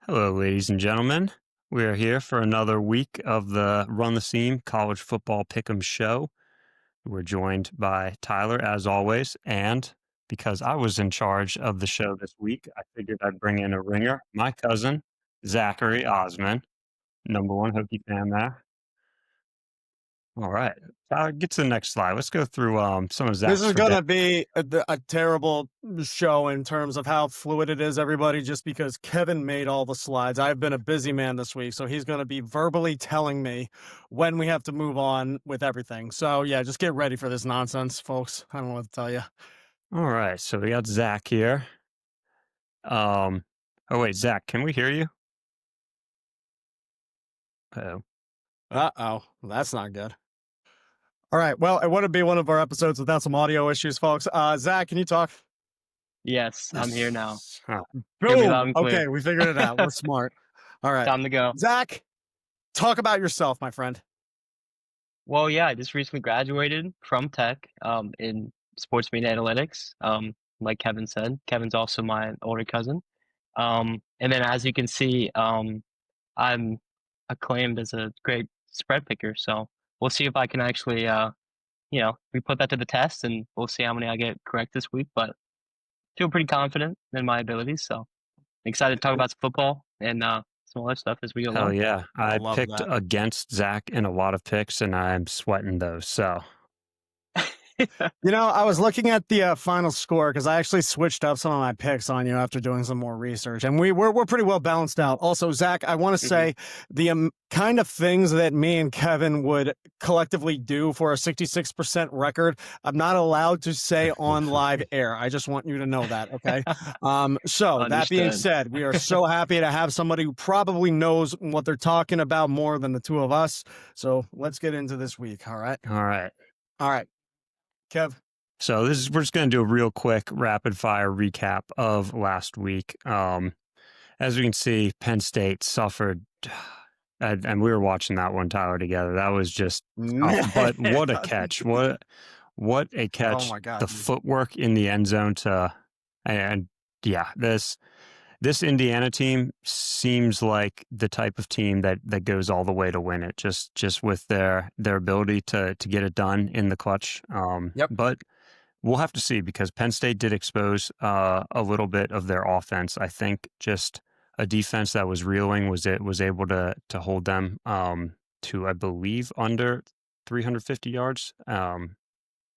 Hello, ladies and gentlemen. We are here for another week of the Run the Seam College Football Pick'em Show. We're joined by Tyler, as always, and because I was in charge of the show this week, I figured I'd bring in a ringer, my cousin, Zachary Ozmon, number one Hokie fan there. All right, Tyler, get to the next slide. Let's go through some of This Zach's is going to be a terrible show in terms of how fluid it is, everybody, just because Kevin made all the slides. I've been a busy man this week, so he's going to be verbally telling me when we have to move on with everything. So, yeah, just get ready for this nonsense, folks. I don't know what to tell you. All right, so we got Zach here. Oh, wait, Zach, can we hear you? Uh-oh. Uh-oh, that's not good. All right, well, it wouldn't be one of our episodes without some audio issues, folks. Zach, can you talk? Yes, I'm here now. Oh, Hear me loud Boom. and clear. Okay, we figured it out. We're smart. All right. Time to go. Zach, talk about yourself, my friend. Well, yeah, I just recently graduated from Tech in sports media analytics. Like Kevin said, Kevin's also my older cousin. And then as you can see, I'm acclaimed as a great spread picker. So we'll see if I can actually, we put that to the test, and we'll see how many I get correct this week. But feel pretty confident in my abilities. So excited to talk about some football and some other stuff as we go hell along. yeah. I love picked that. against Zach in a lot of picks, and I'm sweating those. So, You know, I was looking at the final score because I actually switched up some of my picks on you after doing some more research, and we're pretty well balanced out. Also, Zach, I want to say the kind of things that me and Kevin would collectively do for a 66% record, I'm not allowed to say on live air. I just want you to know that, okay? So that being Understood. said, we are so happy to have somebody who probably knows what they're talking about more than the two of us. So let's get into this week, all right? all right. All right. Kev. So we're just going to do a real quick rapid fire recap of last week. As we can see, Penn State suffered, and we were watching that one, Tyler, together. That was just tough, but what a catch! What a catch! Oh my God. The footwork in the end zone and yeah, this Indiana team seems like the type of team that goes all the way to win it, just with their ability to get it done in the clutch. Yep. But we'll have to see, because Penn State did expose a little bit of their offense. I think just a defense that was reeling was able to hold them to, I believe, under 350 yards.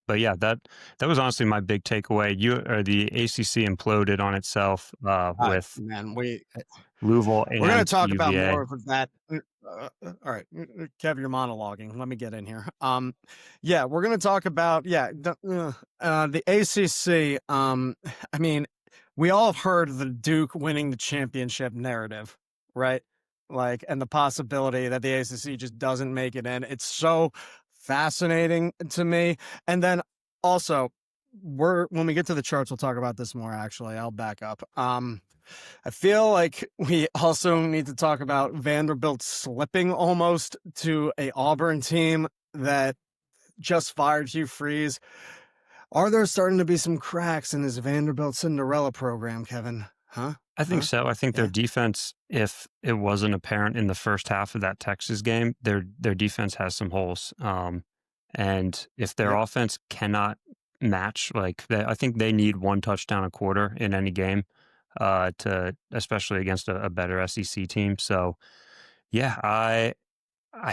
But yeah, that was honestly my big takeaway. The ACC imploded on itself with Louisville and we're going to talk about UVA. more of that. All right, Kev, you're monologuing. Let me get in here. Yeah, we're going to talk about the ACC. I mean, we all have heard of the Duke winning the championship narrative, right? Like, and the possibility that the ACC just doesn't make it in. It's so fascinating to me. And then also, when we get to the charts, we'll talk about this more. Actually, I'll back up. I feel like we also need to talk about Vanderbilt slipping almost to a Auburn team that just fired Hugh Freeze. Are there starting to be some cracks in this Vanderbilt Cinderella program, Kevin? Huh? I think so. I think their defense, if it wasn't apparent in the first half of that Texas game, their defense has some holes. And if their offense cannot match, I think they need one touchdown a quarter in any game, especially against a better SEC team. So, yeah, I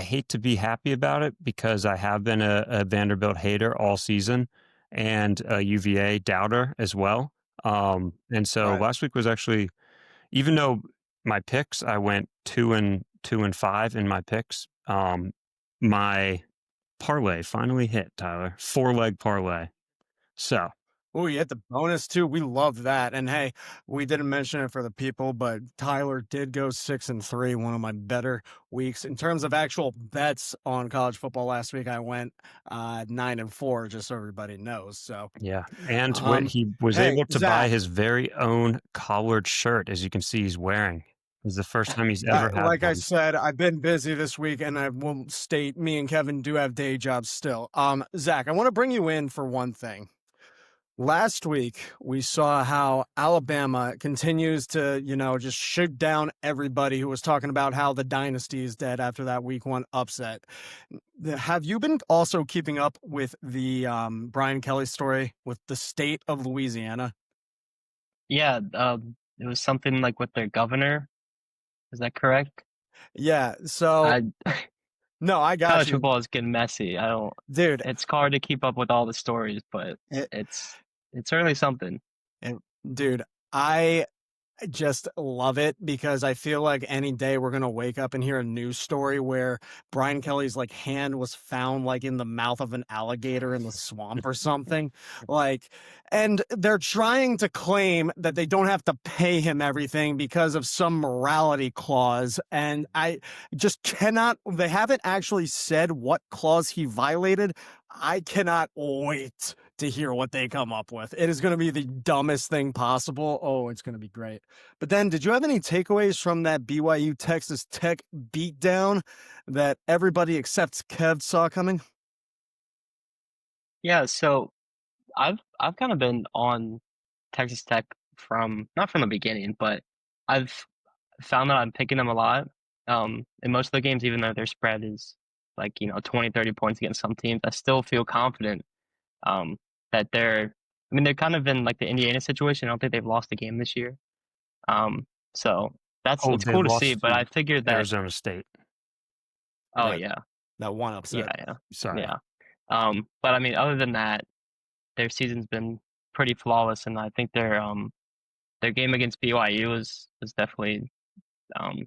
hate to be happy about it, because I have been a Vanderbilt hater all season and a UVA doubter as well. And so last week was actually, even though my picks, I went 2-5 in my picks. My parlay finally hit, Tyler. 4-leg parlay. So. Oh, you hit the bonus too. We love that. And hey, we didn't mention it for the people, but Tyler did go 6-3, one of my better weeks. In terms of actual bets on college football last week, I went 9-4, just so everybody knows. So yeah. And when he was able to buy his very own collared shirt, as you can see he's wearing. It's the first time he's ever had like I one. said, I've been busy this week, and I will state me and Kevin do have day jobs still. Zach, I want to bring you in for one thing. Last week, we saw how Alabama continues to, just shoot down everybody who was talking about how the dynasty is dead after that week 1 upset. Have you been also keeping up with the Brian Kelly story with the state of Louisiana? Yeah, it was something like with their governor. Is that correct? Yeah, so I no, I got College you, football is getting messy. I don't. dude. It's hard to keep up with all the stories, but It, it's certainly something. it, dude, I just love it because I feel like any day we're gonna wake up and hear a news story where Brian Kelly's like hand was found like in the mouth of an alligator in the swamp or something. Like, and they're trying to claim that they don't have to pay him everything because of some morality clause. And I just cannot, they haven't actually said what clause he violated. I cannot wait to hear what they come up with. It is going to be the dumbest thing possible. Oh, it's going to be great. But then, did you have any takeaways from that BYU Texas Tech beatdown that everybody except Kev saw coming? Yeah, so I've kind of been on Texas Tech from not from the beginning, but I've found that I'm picking them a lot. In most of the games, even though their spread is like, 20, 30 points against some teams, I still feel confident um, that I mean, they're kind of in like the Indiana situation. I don't think they've lost a game this year. Um, so Oh, it's they cool to see, lost but I to figured that, Arizona State. oh Right. yeah, That one yeah, upset. yeah, Sorry. yeah. But I mean, other than that, their season's been pretty flawless, and I think their game against BYU was definitely um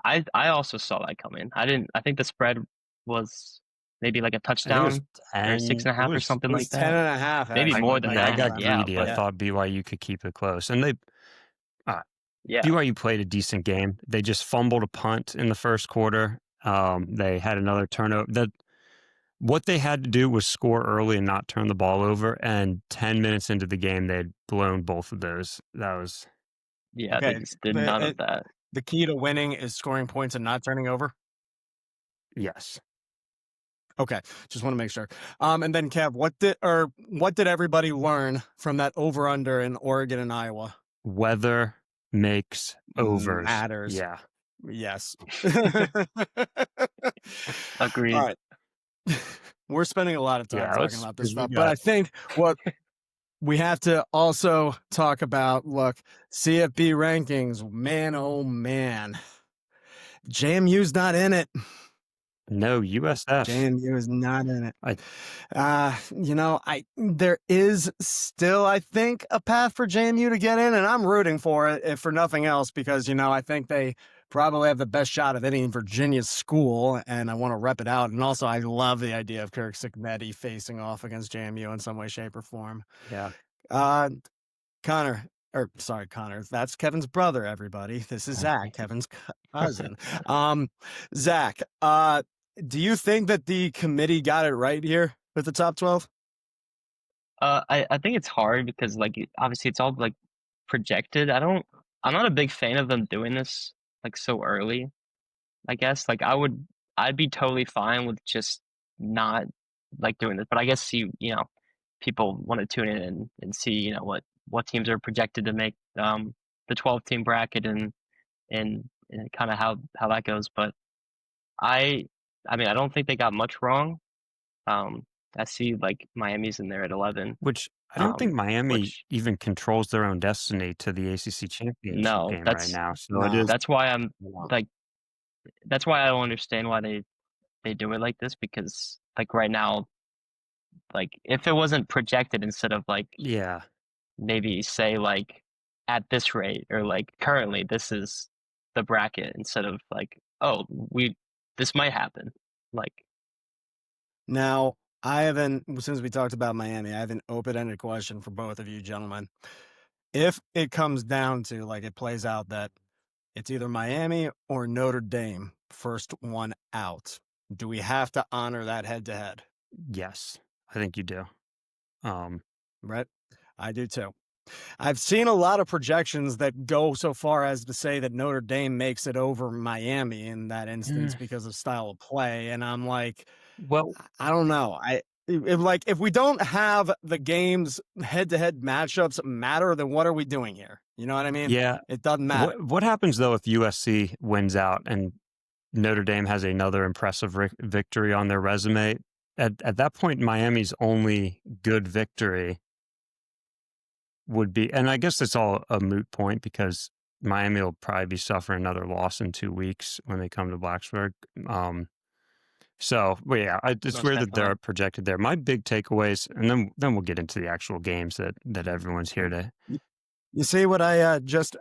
I also saw that coming. I think the spread was maybe like a I think it was touchdown or six 10. and a half or something It like was 10 that. and a half, Maybe I more actually. than Like, yeah, I that. got Yeah, greedy. I but yeah. thought BYU could keep it close, and uh, yeah, BYU played a decent game. They just fumbled a punt in the first quarter. They had another turnover. What they had to do was score early and not turn the ball over. And 10 minutes into the game, they had blown both of those. That was yeah, they Okay. just did none of that. The key to winning is scoring points and not turning over. yes. Okay, just want to make sure. And then Kev, what did everybody learn from that over under in Oregon and Iowa? Weather makes overs. Matters. Yeah. Yes. All Agreed. right. We're spending a lot of time Yeah. talking Let's about this because we stuff, but got I think what we have to also talk about, look, CFB rankings, man, oh man. JMU's not in it. no USF. JMU is not in it. I There is still, I think, a path for JMU to get in, and I'm rooting for it, if for nothing else, because I think they probably have the best shot of any Virginia's school, and I want to rep it out. And also, I love the idea of Kirk Cignetti facing off against JMU in some way, shape, or form. yeah. Uh, Connor. That's Kevin's brother. Everybody, this is Zach, Kevin's cousin. Zach. Do you think that the committee got it right here with the top 12? I think it's hard because like obviously it's all like projected. I'm not a big fan of them doing this like so early. I guess like I'd be totally fine with just not like doing this, but I guess people want to tune in and see what teams are projected to make the 12 team bracket and kind of how that goes. But I I mean I don't think they got much wrong. Um, I see like Miami's in there at 11. Which I don't think Miami Which even controls their own destiny to the ACC championship no, game right now. So it No. is. that's why I'm Yeah. like that's why I don't understand why they do it like this because like right now like if it wasn't projected instead of like Yeah. maybe say like at this rate or like currently this is the bracket instead of like oh we this might happen like Now, since we talked about Miami, I have an open-ended question for both of you gentlemen. If it comes down to like it plays out that it's either Miami or Notre Dame, first one out, do we have to honor that head-to-head? Yes. I think you do. Right? I do too. I've seen a lot of projections that go so far as to say that Notre Dame makes it over Miami in that instance because of style of play, and I'm like, Well, I don't know. if we don't have the games head-to-head matchups matter, then what are we doing here? You know what I mean? Yeah. It doesn't matter. What happens though if USC wins out and Notre Dame has another impressive victory on their resume? At that point, Miami's only good victory would be, and I guess it's all a moot point because Miami will probably be suffering another loss in 2 weeks when they come to Blacksburg. So, but yeah, it's Most weird that they're definitely. projected there. My big takeaways, and then we'll get into the actual games that everyone's here to. You see what I just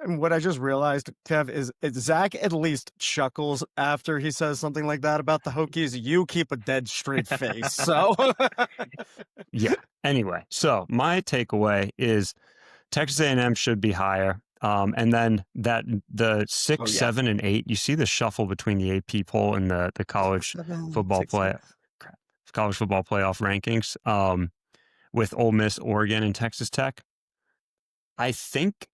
realized, Kev, is Zach at least chuckles after he says something like that about the Hokies. You keep a dead straight face. So Yeah. Anyway, so my takeaway is Texas A&M should be higher. And then the 6, Oh, yeah. 7, and 8, you see the shuffle between the AP poll and the college football college football playoff rankings, with Ole Miss, Oregon, and Texas Tech. I think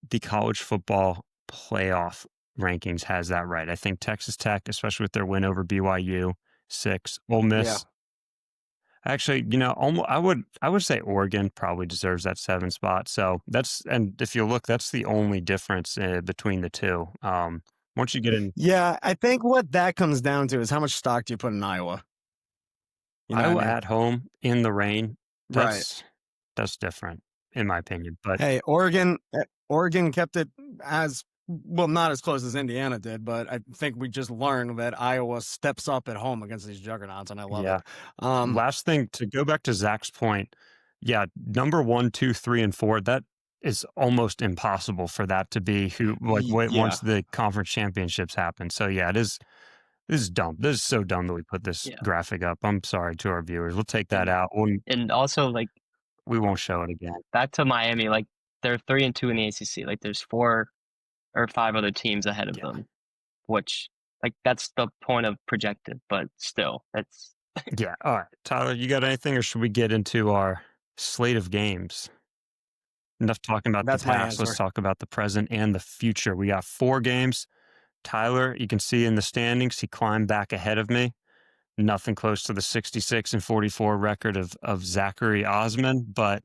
the college football playoff rankings has that right. I think Texas Tech, especially with their win over BYU, 6. Ole Miss. Yeah. Actually, I would say Oregon probably deserves that 7 spot. So and if you look, that's the only difference between the two. Once you get in, Yeah, I think what that comes down to is how much stock do you put in Iowa? You know Iowa what I mean? at home in the rain, Right. that's different in my opinion. But Hey, Oregon kept it as well, not as close as Indiana did, but I think we just learned that Iowa steps up at home against these juggernauts, and I love yeah, it. last thing to go back to Zach's point, yeah, number 1, 2, 3, and 4. That is almost impossible for that to be who Yeah. once the conference championships happen. So yeah, it is. This is dumb. This is so dumb that we put this Yeah. graphic up. I'm sorry to our viewers. We'll take that out. And also, like, We won't show it again. back to Miami, like they're 3-2 in the ACC. Like there's 4 or 5 other teams ahead of them, which like that's the point of projected. But still, that's Yeah. All right, Tyler, you got anything, or should we get into our slate of games? Enough talking about That's the my past. Let's answer. talk about the present and the future. We got 4 games. Tyler, you can see in the standings, he climbed back ahead of me. Nothing close to the 66-44 record of Zachary Ozmon, but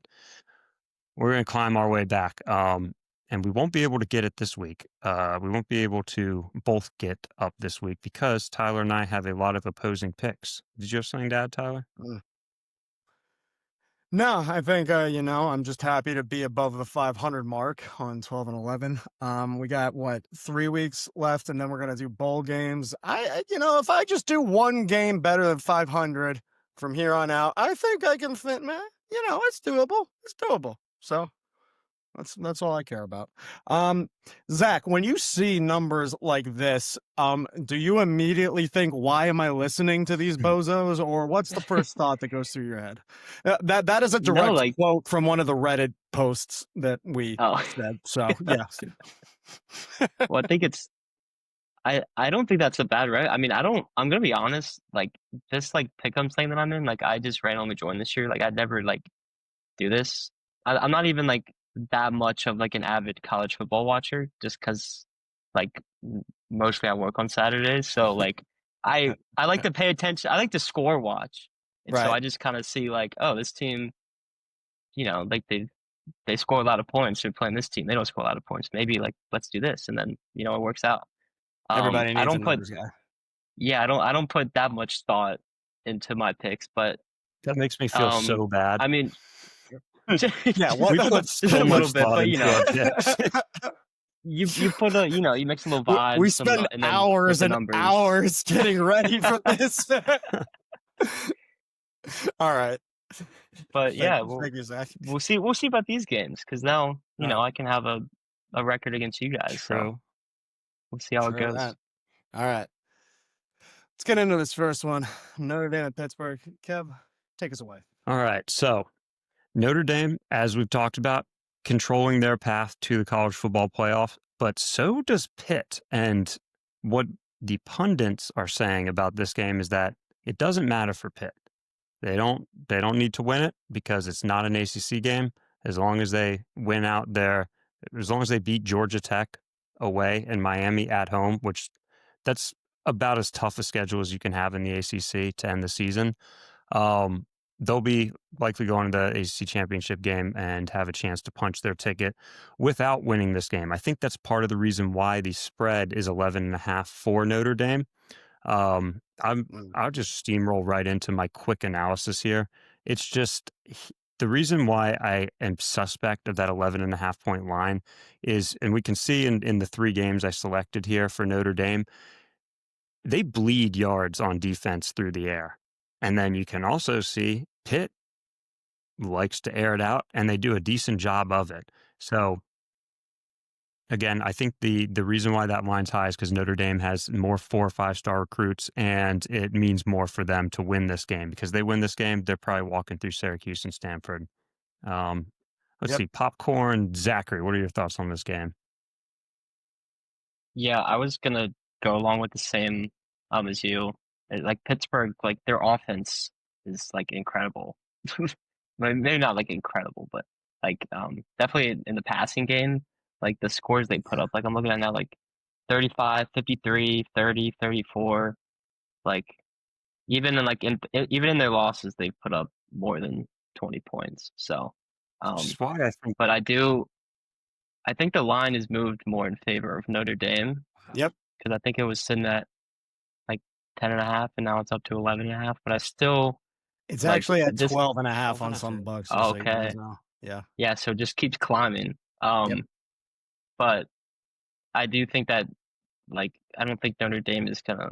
we're going to climb our way back. And we won't be able to get it this week. We won't be able to both get up this week because Tyler and I have a lot of opposing picks. Did you have something to add, Tyler? No, I think I'm just happy to be above the 500 mark on 12 and 11. We got 3 weeks left, and then we're gonna do bowl games. If I just do one game better than 500 from here on out, I think I can fit. Man, it's doable. It's doable. So that's all I care about. Zach, when you see numbers like this, do you immediately think, why am I listening to these bozos? Or what's the first thought that goes through your head? That is a direct quote from one of the Reddit posts that we said. So yeah. well, I think it's I don't think that's a bad right. I mean, I'm gonna be honest, like this pick'em thing that I'm in, like I just randomly joined this year. Like I'd never do this. I'm not even that much of an avid college football watcher, just because mostly I work on Saturdays. So I like to pay attention. I like to score watch, and so I just kind of see oh, this team, they score a lot of points. They're playing this team. They don't score a lot of points. Maybe let's do this, and then it works out. Everybody needs I don't a numbers guy. Yeah, I don't put that much thought into my picks, but that makes me feel so bad. I mean, yeah, we put so a little much bit, but you you mix a little vibes. We spend hours and hours getting ready for this. All right, but yeah, we'll see. We'll see about these games because now I can have a record against you guys. True. So we'll see how it goes. All right, let's get into this first one. Notre Dame at Pittsburgh. Kev, take us away. All right, so Notre Dame, as we've talked about, controlling their path to the college football playoff, but so does Pitt. And what the pundits are saying about this game is that it doesn't matter for Pitt. They don't need to win it because it's not an ACC game. As long as they win out there, as long as they beat Georgia Tech away and Miami at home, which that's about as tough a schedule as you can have in the ACC to end the season. They'll be likely going to the ACC championship game and have a chance to punch their ticket without winning this game. I think that's part of the reason why the spread is 11.5 for Notre Dame. I'll just steamroll right into my quick analysis here. It's just the reason why I am suspect of that 11.5 point line is, and we can see in the 3 games I selected here for Notre Dame, they bleed yards on defense through the air. And then you can also see Pitt likes to air it out, and they do a decent job of it. So again, I think the reason why that line's high is because Notre Dame has more 4 or 5-star recruits, and it means more for them to win this game. Because they win this game, they're probably walking through Syracuse and Stanford. Let's see, Popcorn, Zachary, what are your thoughts on this game? Yeah, I was gonna go along with the same as you. Like Pittsburgh, like their offense is like incredible. Maybe not like incredible, but like definitely in the passing game, like the scores they put up. Like I'm looking at now, like 35, 53, 30, 34. Like even even in their losses, they've put up more than 20 points. So, Which is why I think but I think the line is moved more in favor of Notre Dame. Yep. Because I think it was sitting at like 10.5, and now it's up to 11.5. But I still It's like actually at this. 12.5 on some books. Just so you Okay, guys know. Yeah. yeah. So it just keeps climbing. Yep. But I do think that like I don't think Notre Dame is gonna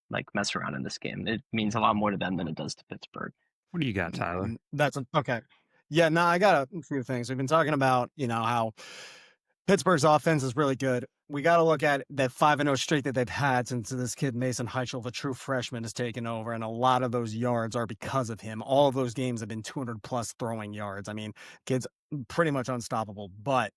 like mess around in this game. It means a lot more to them than it does to Pittsburgh. what do you got, Tyler? That's okay. Yeah, no, I got a few things. We've been talking about, how Pittsburgh's offense is really good. We got to look at that 5-0 streak that they've had since this kid Mason Heichel, the true freshman, has taken over, and a lot of those yards are because of him. All of those games have been 200 plus throwing yards. I mean, kid's pretty much unstoppable. But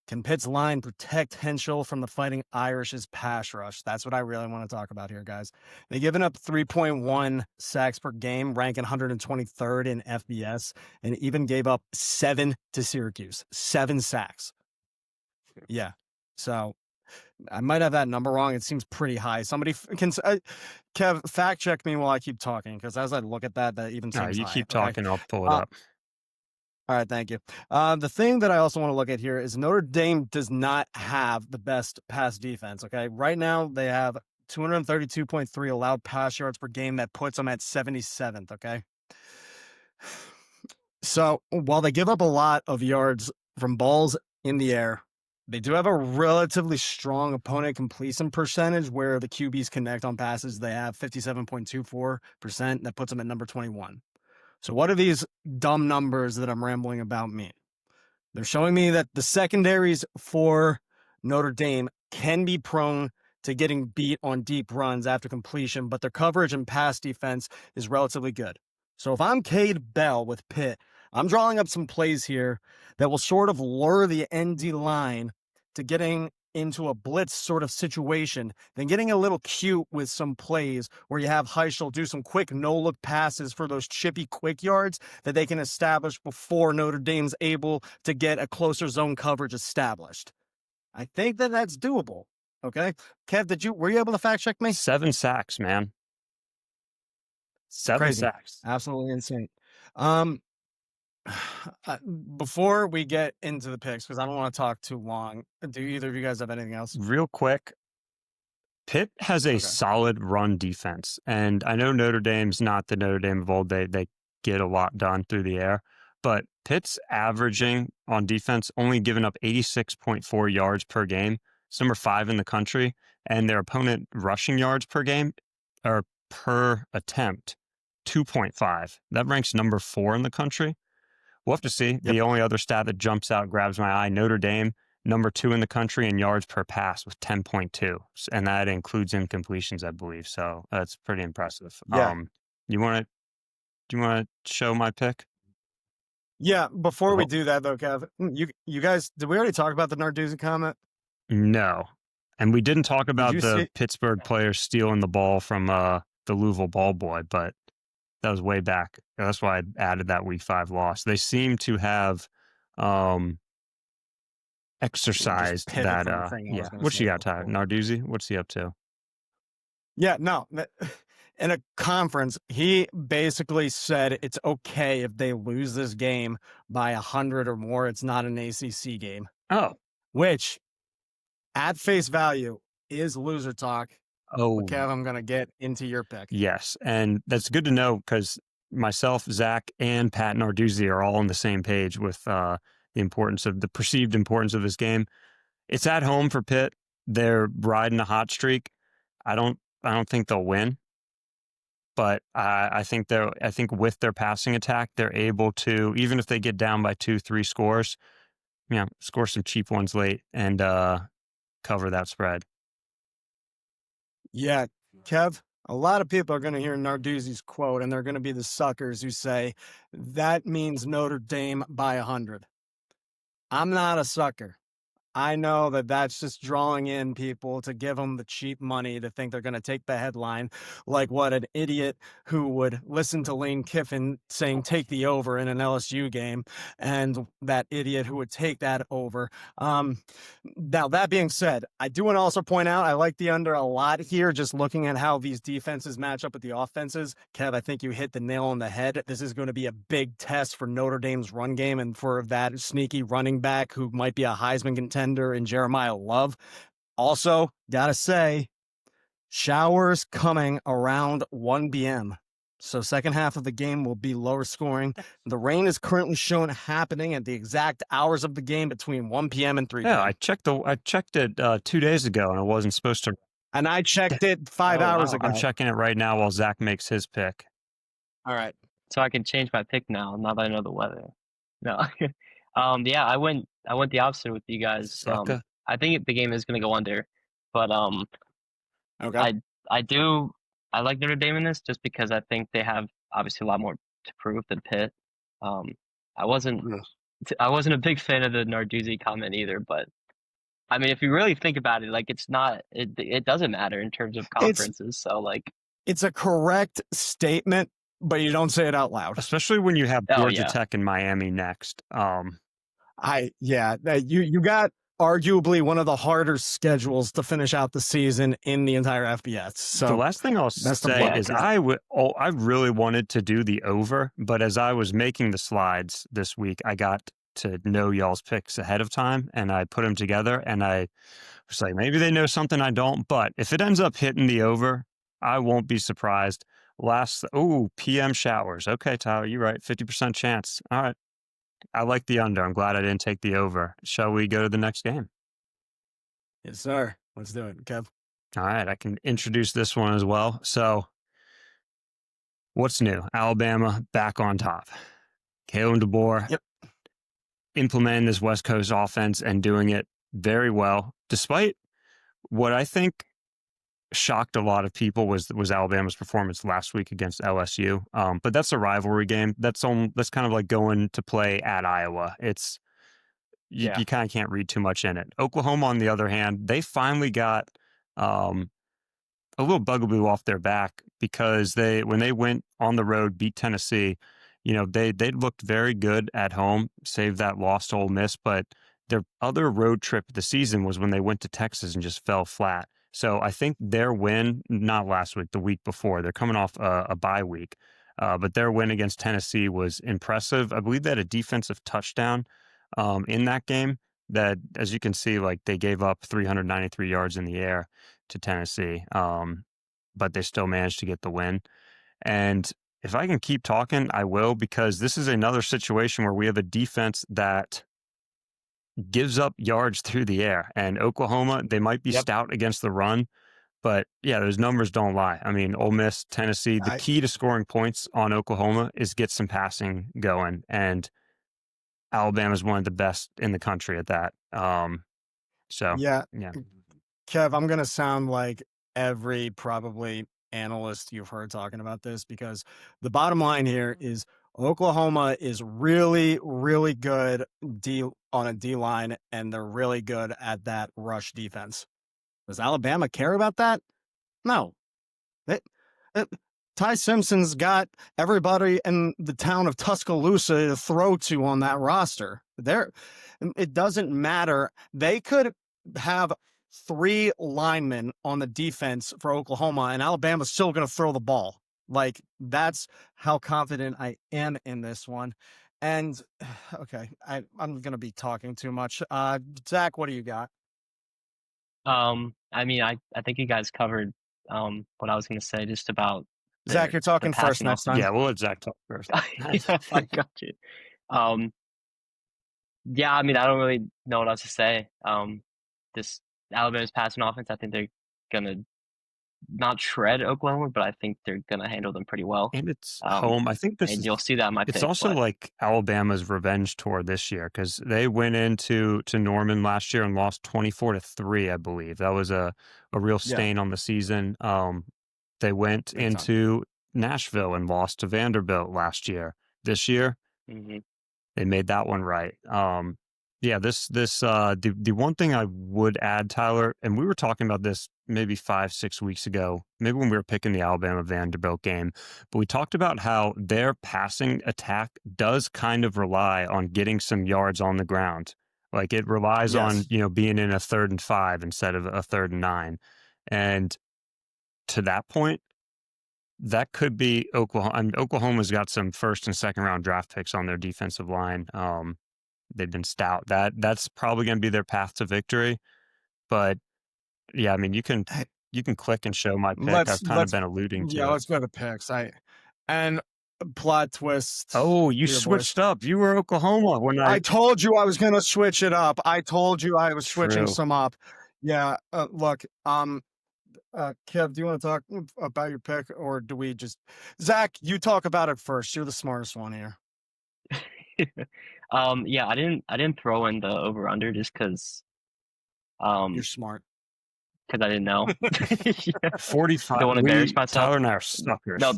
can Pitt's line protect Henschel from the Fighting Irish's pass rush? That's what I really want to talk about here, guys. They've given up 3.1 sacks per game, ranking 123rd in FBS, and even gave up 7 to Syracuse. 7 sacks. Yeah. So I might have that number wrong. It seems pretty high. Somebody can Kev, fact check me while I keep talking, because as I look at that even seems You high. keep talking, I'll pull it up. All right, thank you. The thing that I also want to look at here is Notre Dame does not have the best pass defense, okay? Right now, they have 232.3 allowed pass yards per game. That puts them at 77th, okay? So while they give up a lot of yards from balls in the air, they do have a relatively strong opponent completion percentage where the QBs connect on passes. They have 57.24%. That puts them at number 21. So what do these dumb numbers that I'm rambling about mean? They're showing me that the secondaries for Notre Dame can be prone to getting beat on deep runs after completion, but their coverage and pass defense is relatively good. So if I'm Cade Bell with Pitt, I'm drawing up some plays here that will sort of lure the ND line to getting into a blitz sort of situation, then getting a little cute with some plays where you have Heischel do some quick no-look passes for those chippy quick yards that they can establish before Notre Dame's able to get a closer zone coverage established. I think that that's doable. Okay. Kev, were you able to fact check me? 7 sacks, man. 7 Crazy. sacks. Absolutely insane. Before we get into the picks, because I don't want to talk too long, do either of you guys have anything else? Real quick, Pitt has a solid run defense, and I know Notre Dame's not the Notre Dame of old. They get a lot done through the air, but Pitt's averaging on defense only giving up 86.4 yards per game. It's number 5 in the country, and their opponent rushing yards per game or per attempt 2.5. That ranks number 4 in the country. We'll have to see. Yep. The only other stat that jumps out, grabs my eye, Notre Dame, number 2 in the country in yards per pass with 10.2. And that includes incompletions, I believe. So that's pretty impressive. Yeah. Do you want to show my pick? Yeah. Before we do that, though, Kev, you guys, did we already talk about the Narduzzi comment? No. And we didn't talk about the see- Pittsburgh players stealing the ball from the Louisville ball boy, but that was way back. That's why I added that week 5 loss. They seem to have exercised that. Yeah. What you got, Tyler? Narduzzi? What's he up to? Yeah, no. in a conference, he basically said it's okay if they lose this game by 100 or more. It's not an ACC game, Oh, which at face value is loser talk. But oh, Kev, I'm going to get into your pick. yes. And that's good to know because myself, Zach, and Pat Narduzzi are all on the same page with the perceived importance of this game. It's at home for Pitt. They're riding a hot streak. I don't think they'll win, but I think with their passing attack, they're able to, even if they get down by 2-3 scores, score some cheap ones late and cover that spread. Yeah, Kev, a lot of people are going to hear Narduzzi's quote, and they're going to be the suckers who say that means Notre Dame by 100. I'm not a sucker. I know that that's just drawing in people to give them the cheap money to think they're going to take the headline, like what an idiot who would listen to Lane Kiffin saying take the over in an LSU game, and that idiot who would take that over. Now, that being said, I do want to also point out I like the under a lot here, just looking at how these defenses match up with the offenses. Kev, I think you hit the nail on the head. This is going to be a big test for Notre Dame's run game and for that sneaky running back who might be a Heisman contender in Jeremiah Love. Also, gotta say, showers coming around 1 p.m. So second half of the game will be lower scoring. The rain is currently shown happening at the exact hours of the game between 1 p.m. and 3 p.m. Yeah, I checked it 2 days ago, and it wasn't supposed to. And I checked it 5 hours ago. I'm checking it right now while Zach makes his pick. All right. So I can change my pick now that I know the weather. No. Yeah, I went the opposite with you guys. Sucker. I think the game is going to go under, but Okay. I like Notre Dame in this just because I think they have obviously a lot more to prove than Pitt. I wasn't a big fan of the Narduzzi comment either, but I mean, if you really think about it, like it doesn't matter in terms of conferences. So like, it's a correct statement, but you don't say it out loud. Especially when you have Georgia Tech and Miami next. You got arguably one of the harder schedules to finish out the season in the entire FBS. So the last thing I'll say is I really wanted to do the over, but as I was making the slides this week, I got to know y'all's picks ahead of time, and I put them together, and I was like, maybe they know something I don't, but if it ends up hitting the over, I won't be surprised. PM showers. Okay, Tyler, you're right. 50% chance. All right. I like the under. I'm glad I didn't take the over. Shall we go to the next game? Yes, sir. Let's do it, Kev. All right. I can introduce this one as well. So, what's new? Alabama back on top. Kalen DeBoer implementing this West Coast offense and doing it very well, despite what I think shocked a lot of people was Alabama's performance last week against LSU. But that's a rivalry game. That's kind of like going to play at Iowa. You kind of can't read too much in it. Oklahoma, on the other hand, they finally got a little bugaboo off their back because when they went on the road, beat Tennessee, they looked very good at home, saved that loss to Ole Miss, but their other road trip of the season was when they went to Texas and just fell flat. So I think their win, not last week, the week before, they're coming off a bye week, but their win against Tennessee was impressive. I believe they had a defensive touchdown in that game that, as you can see, like they gave up 393 yards in the air to Tennessee, but they still managed to get the win. And if I can keep talking, I will, because this is another situation where we have a defense that gives up yards through the air. And Oklahoma, they might be stout against the run, but yeah, those numbers don't lie. I mean, Ole Miss, Tennessee, the key to scoring points on Oklahoma is get some passing going. And Alabama is one of the best in the country at that. Kev, I'm going to sound like every probably analyst you've heard talking about this, because the bottom line here is Oklahoma is really, really good on a D line, and they're really good at that rush defense. Does Alabama care about that? No. Ty Simpson's got everybody in the town of Tuscaloosa to throw to on that roster. It doesn't matter. They could have 3 linemen on the defense for Oklahoma, and Alabama's still going to throw the ball. Like, that's how confident I am in this one. And okay, I'm going to be talking too much. Zach, what do you got? I mean, I think you guys covered what I was going to say just about Zach, you're the talking first passing next offense. time. Yeah, we'll let Zach talk first. Yeah, I got you. Yeah, I mean, I don't really know what else to say. This Alabama's passing offense, I think they're gonna not shred Oklahoma, but I think they're gonna handle them pretty well. And it's home. I think this And is. you'll see that in my It's pick. also But like Alabama's revenge tour this year because they went into Norman last year and lost 24-3, I believe. That was a real stain on the season. They went Big time. into Nashville and lost to Vanderbilt last year. This year, they made that one right. Yeah, the one thing I would add, Tyler, and we were talking about this maybe 5-6 weeks ago, maybe when we were picking the Alabama Vanderbilt game, but we talked about how their passing attack does kind of rely on getting some yards on the ground. Like it relies on, being in a 3rd and 5 instead of a 3rd and 9. And to that point, that could be Oklahoma. I mean, Oklahoma's got some 1st and 2nd round draft picks on their defensive line. They've been stout. That's probably going to be their path to victory. But yeah, I mean, you can click and show my pick. I've kind of been alluding to. Yeah, let's go to picks. And plot twist. Oh, you switched up. You were Oklahoma when I told you I was going to switch it up. I told you I was switching True. some up. Yeah. Look. Kev, do you want to talk about your pick, or do we just Zach? You talk about it first. You're the smartest one here. Yeah, I didn't throw in the over under just because. You're smart. Because I didn't know. 45. Don't want to embarrass myself. Tyler and I are suckers. No,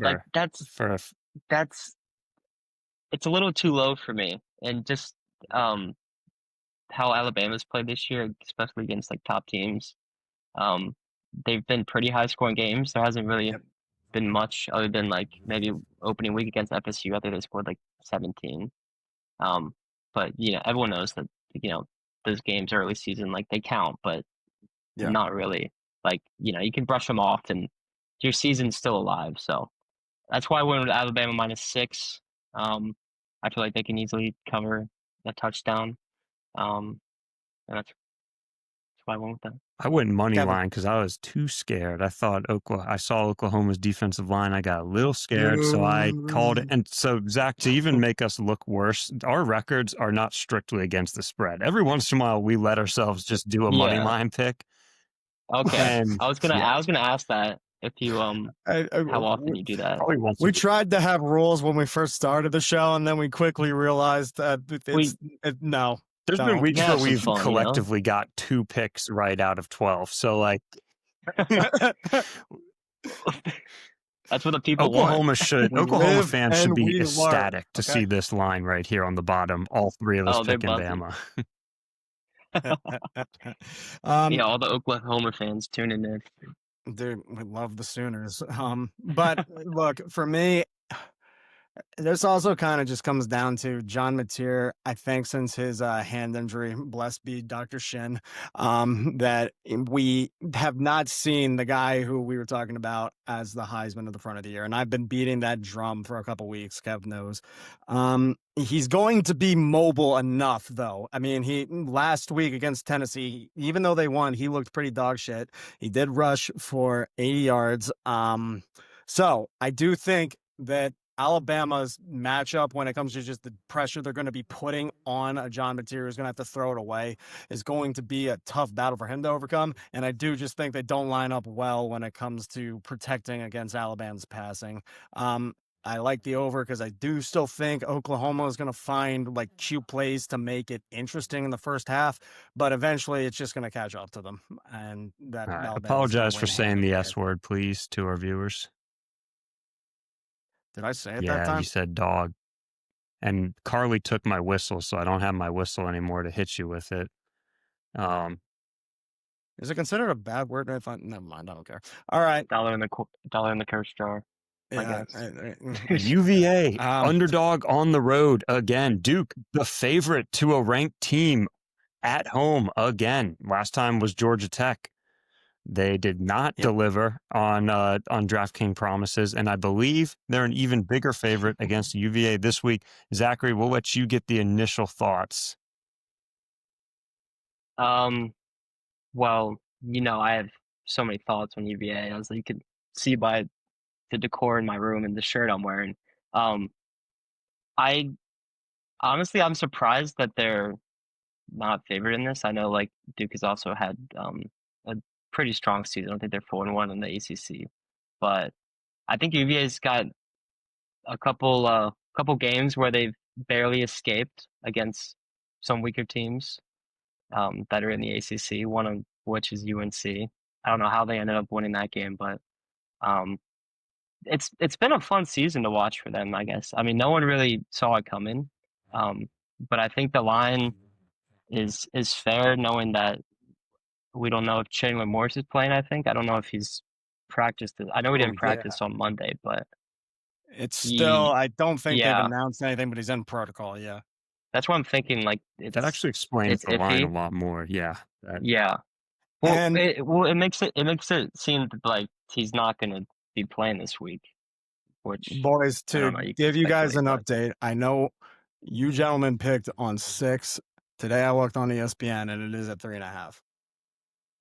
that's it's a little too low for me, and just how Alabama's played this year, especially against like top teams. They've been pretty high scoring games. There hasn't really been much other than like maybe opening week against FSU. I think they scored like 17. But everyone knows that those games early season, like they count, but not really. Like you can brush them off, and your season's still alive. So that's why I went with Alabama -6. I feel like they can easily cover a touchdown. And that's why I went with that. I went money line because I was too scared. I thought I saw Oklahoma's defensive line. I got a little scared, so I called it. And so, Zach, to even make us look worse, our records are not strictly against the spread. Every once in a while, we let ourselves just do a money line pick. Okay, And, I was gonna ask that if you how often you do that. We tried to have rules when we first started the show, and then we quickly realized that no. There's been weeks where we've collectively got 2 picks right out of 12. So like that's what the people Oklahoma want. Oklahoma fans should be ecstatic to see this line right here on the bottom. All 3 of us picking Bama. All the Oklahoma fans tuning in. Dude, we love the Sooners. But look, for me, this also kind of just comes down to John Mateer. I think since his hand injury, blessed be Dr. Shin, that we have not seen the guy who we were talking about as the Heisman of the front of the year. And I've been beating that drum for a couple weeks. Kev knows. He's going to be mobile enough, though. I mean, last week against Tennessee, even though they won, he looked pretty dog shit. He did rush for 80 yards. So I do think that Alabama's matchup when it comes to just the pressure they're going to be putting on a John Mateer who's going to have to throw it away is going to be a tough battle for him to overcome. And I do just think they don't line up well when it comes to protecting against Alabama's passing. I like the over because I do still think Oklahoma is going to find like cute plays to make it interesting in the first half, but eventually it's just going to catch up to them. And that apologize for saying the S word, please, to our viewers. Did I say it that Yeah, time? you said dog. And Carly took my whistle, so I don't have my whistle anymore to hit you with it. Is it considered a bad word? Never mind. I don't care. All right. $1 in the curse jar. Yeah, UVA underdog on the road again. Duke, the favorite to a ranked team at home again. Last time was Georgia Tech. They did not deliver on DraftKings promises, and I believe they're an even bigger favorite against UVA this week. Zachary, we'll let you get the initial thoughts. Well, I have so many thoughts on UVA, as you could see by the decor in my room and the shirt I'm wearing. I honestly, I'm surprised that they're not favored in this. I know like Duke has also had a pretty strong season. I think they're 4-1 in the ACC, but I think UVA's got a couple games where they've barely escaped against some weaker teams that are in the ACC. One of which is UNC. I don't know how they ended up winning that game, but um, it's been a fun season to watch for them, I guess. I mean, no one really saw it coming, but I think the line is fair, knowing that we don't know if Chandler Morris is playing. I don't know if he's practiced. I know he Oh, didn't yeah. practice on Monday, but It's still, I don't think they've yeah, announced anything, but he's in protocol. Yeah. that's what I'm thinking. Like That actually explains it's the line a iffy. lot more. Yeah. Yeah. Well, And it makes it seem like he's not going to be playing this week, which boys, I to don't know. You can give you guys speculate, an but update, I know you gentlemen picked on 6. Today I looked on ESPN and it is at 3.5.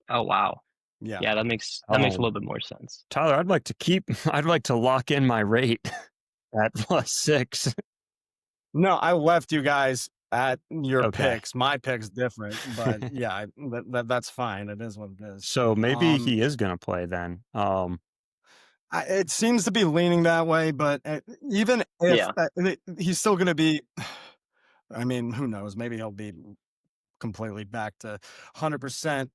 oh wow, Yeah. yeah, that makes a little bit more sense. Tyler, I'd like to lock in my rate at +6. No, I left you guys at your Okay. picks. My pick's different, but yeah, that's fine. It is what it is. So maybe he is going to play then. It seems to be leaning that way, but even if Yeah. he's still going to be, I mean, who knows? Maybe he'll be completely back to 100%.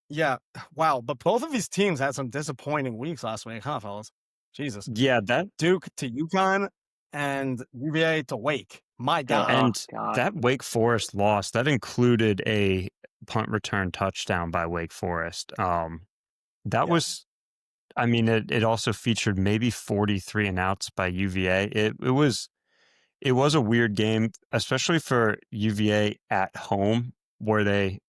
Yeah, wow. But both of these teams had some disappointing weeks last week, huh, fellas? Jesus. Yeah, that Duke to UConn and UVA to Wake. My God. and God. that Wake Forest loss, that included a punt return touchdown by Wake Forest. That was, I mean, it also featured maybe 43 and outs by UVA. It was a weird game, especially for UVA at home, where they,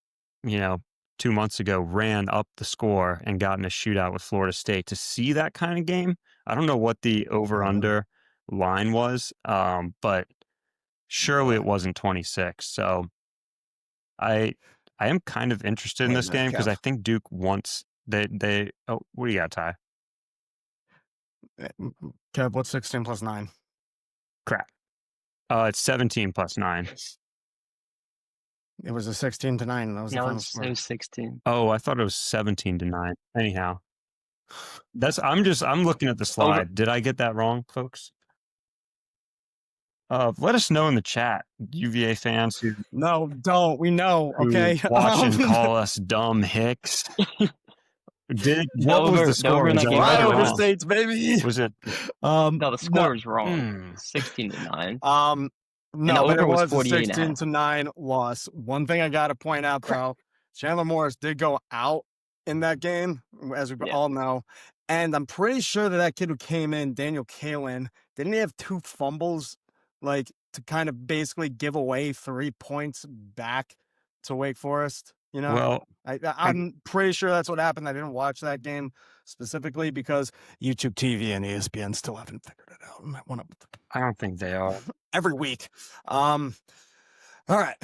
2 months ago ran up the score and got in a shootout with Florida State. To see that kind of game, I don't know what the over-under line was, but surely it wasn't 26. So I am kind of interested in Wait a this minute, game because Kev. I think Duke wants they. Oh, what do you got, Ty? Kev, what's 16 plus 9? Crap. It's 17 plus 9. It was a 16 to 9. That was the No, final it score. was 16. Oh, I thought it was 17 to 9. Anyhow, I'm looking at the slide. Did I get that wrong, folks? Let us know in the chat, UVA fans who No, don't. We know. Okay. watch and call us dumb hicks. What was the score? over in Was that that game right or Flyover wrong? states, baby. Was it? No, the score was wrong. 16 to 9. No, but over it was was a 48 and a 16 half. to 9 loss. One thing I got to point out, though, Chandler Morris did go out in that game, as we all know. And I'm pretty sure that kid who came in, Daniel Kalen, didn't he have 2 fumbles, like, to kind of basically give away 3 points back to Wake Forest? Well, I'm pretty sure that's what happened. I didn't watch that game specifically because YouTube TV and ESPN still haven't figured it out. I don't think they are. Every week. All right.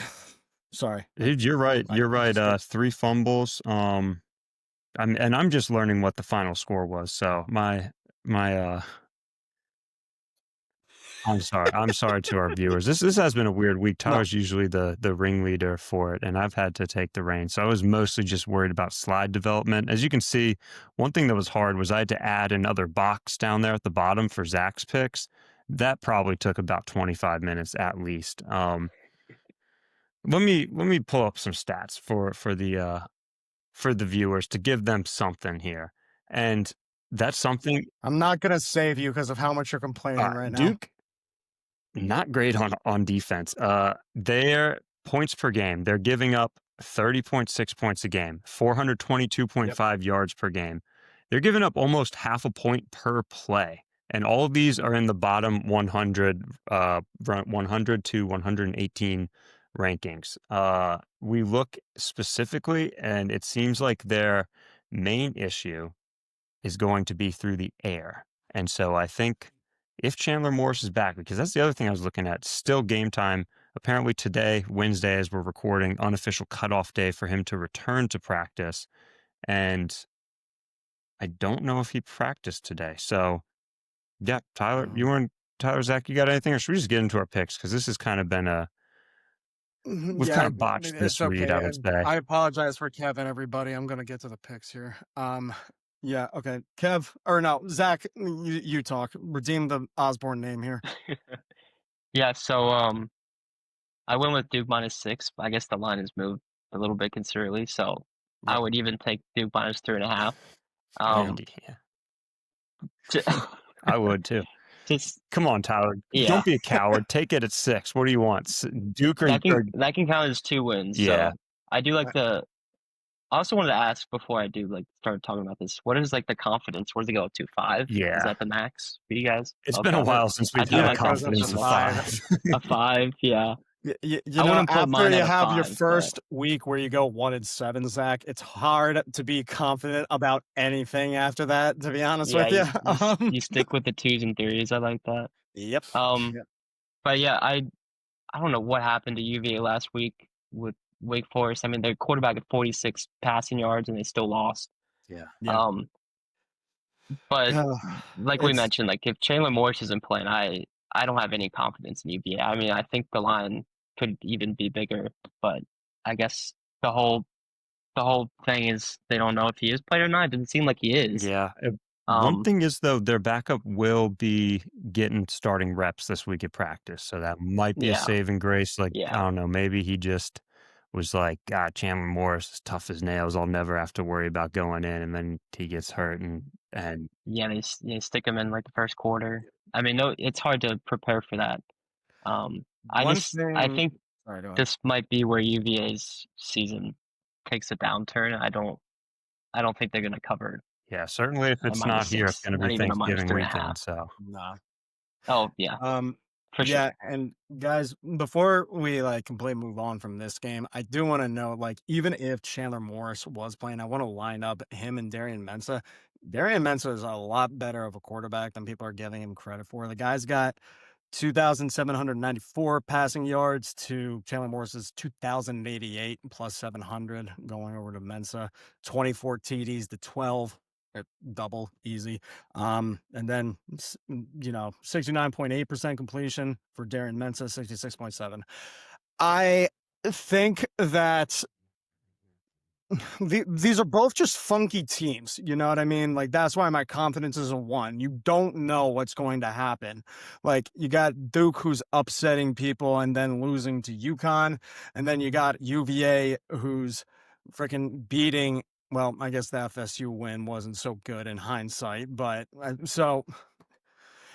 Sorry. Dude, you're right. You're right. 3 fumbles. I'm just learning what the final score was. So I'm sorry to our viewers. This has been a weird week. Tyler's usually the ringleader for it, and I've had to take the reins. So I was mostly just worried about slide development. As you can see, one thing that was hard was I had to add another box down there at the bottom for Zach's picks. That probably took about 25 minutes at least. Let me pull up some stats for the viewers to give them something here, and that's something. I'm not gonna save you because of how much you're complaining right now. Duke, not great on defense. Their points per game, they're giving up 30.6 points a game, 422.5 yards per game. They're giving up almost half a point per play. And all of these are in the bottom 100 to 118 rankings. We look specifically, and it seems like their main issue is going to be through the air. And so I think if Chandler Morris is back, because that's the other thing I was looking at, still game time. Apparently today, Wednesday, as we're recording, unofficial cutoff day for him to return to practice. And I don't know if he practiced today. So yeah, Tyler, Zach, you got anything, or should we just get into our picks? Because this has kind of been we've kind Yeah, of botched it's this read, I okay. would say. I apologize for Kevin, everybody. I'm gonna get to the picks here. Yeah, okay. Kev, or no, Zach, you talk. Redeem the Osborne name here. Yeah, so I went with Duke -6, but I guess the line has moved a little bit considerably, so I Yep. would even take Duke -3.5. Yeah. J- I would too. just Come on, Tyler. yeah, Don't be a coward. Take it at 6. What do you want? Duke or that can count as 2 wins. yeah. So I do like the. I also wanted to ask before I do start talking about this. What is the confidence? Where does it go up to 5? Is Yeah. that the max for you guys? It's been a Okay. while since I we've do had a like that. confidence of 5. A 5, yeah. You I know, wouldn't put after mine you at a have your 5, but first week where you go 1-7, Zach, it's hard to be confident about anything after that, to be honest yeah, with you. you stick with the 2s and 3s. I like that. Yep. Yep. But yeah, I don't know what happened to UVA last week with Wake Forest. I mean, their quarterback had 46 passing yards and they still lost. Yeah. But Yeah. like we It's mentioned, if Chandler Morris isn't playing, I don't have any confidence in UVA. I mean, I think the line could even be bigger, but I guess the whole thing is they don't know if he is playing or not. It doesn't seem like he is. Yeah. One thing is, though, their backup will be getting starting reps this week at practice. So that might be a Yeah. saving grace. I Yeah. don't know. Maybe he just was like, God, Chandler Morris is tough as nails. I'll never have to worry about going in. And then he gets hurt. And Yeah, they stick him in the first quarter. I mean, no, it's hard to prepare for that. I one I thing. think Sorry, go ahead. this might be where UVA's season takes a downturn. I don't think they're going to cover yeah, certainly if a it's not here, it's -6, going to not be even a Thanksgiving -3.5. weekend. So Nah. Oh yeah, for sure. Yeah, and guys, before we completely move on from this game, I do want to know, even if Chandler Morris was playing, I want to line up him and Darian Mensah. Darian Mensah is a lot better of a quarterback than people are giving him credit for. The guy's got 2,794 passing yards to Chandler Morris's 2,088 plus 700 going over to Mensa, 24 TDs to 12, double easy. And then, 69.8% completion for Darren Mensa, 66.7. I think that these are both just funky teams. You know what I mean? That's why my confidence is a 1. You don't know what's going to happen. You got Duke, who's upsetting people and then losing to UConn. And then you got UVA, who's freaking beating. Well, I guess the FSU win wasn't so good in hindsight, but so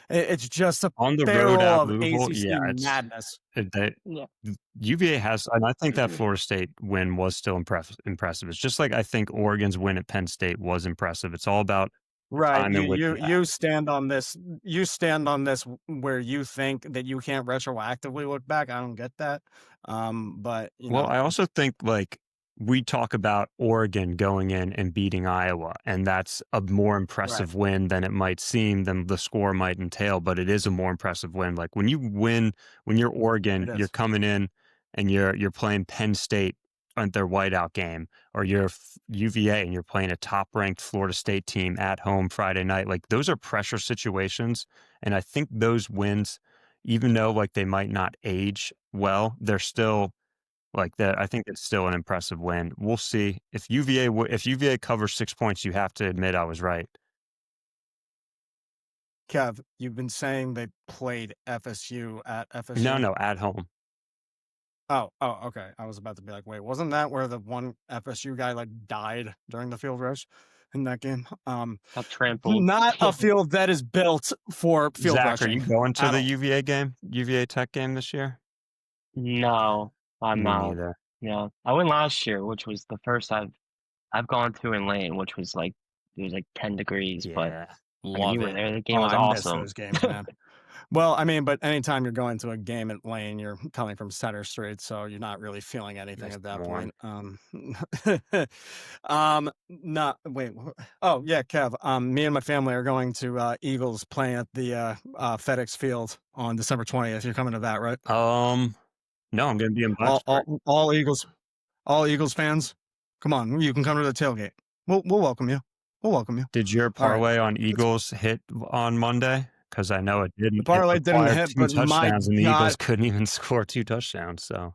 it's just a on the road barrel at of Louisville, ACC madness. Yeah. UVA has, and I think that Florida State win was still impressive. It's just like I think Oregon's win at Penn State was impressive. It's all about Right. time in which You stand on this. You stand on this where you think that you can't retroactively look back. I don't get that. But Well, I also think we talk about Oregon going in and beating Iowa, and that's a more impressive win than it might seem, than the score might entail, but it is a more impressive win. When you win, when you're Oregon, you're coming in and you're playing Penn State on their whiteout game, or you're UVA and you're playing a top-ranked Florida State team at home Friday night. Those are pressure situations, and I think those wins, even though they might not age well, they're still that. I think it's still an impressive win. We'll see if UVA covers 6 points. You have to admit I was right. Kev, you've been saying they played FSU at FSU. No, at home. Oh, okay. I was about to be like, wait, wasn't that where the one FSU guy died during the field rush in that game? Got trampled. Not a field that is built for field Zach, rushing. are you going to the UVA game, UVA Tech game this year? No, I'm Me not. neither. Yeah, I went last year, which was the first I've gone to in Lane, which was it was 10 degrees, but Yeah. I mean, you were there. The game was I miss awesome. those games, man. Well, I mean, but anytime you're going to a game at Lane, you're coming from Center Street, so you're not really feeling anything Nice at and that warm. point. Not wait. Oh yeah, Kev. Me and my family are going to Eagles playing at the FedEx Field on December 20th. You're coming to that, right? No, I'm gonna be in All Blacksburg. all all Eagles all Eagles fans, come on, you can come to the tailgate. We'll welcome you. We'll welcome you. Did your All right. parlay on Let's, Eagles hit on Monday? Because I know it the didn't. It parlay didn't required hit, 2 but my touchdowns, and the Eagles God, couldn't even score 2 touchdowns, so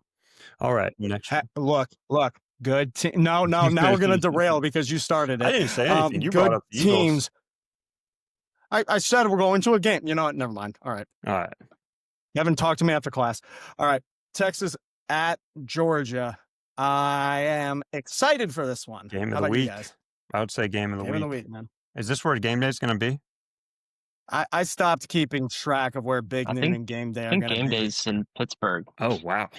all right, next one. look, good team. No, no, now we're gonna derail because you started I it. didn't say anything. You brought Good up the Eagles. teams. I said we're going to a game. You know what? Never mind. All right. All right. You haven't talked to me after class. All right. Texas at Georgia. I am excited for this one. Game How of the about you week. guys? I would say game of the Game of the week. week, man. Is this where game day is gonna be? I stopped keeping track of where Big I Noon think and Game Day I are think going to game be. day's in Pittsburgh. Oh, wow.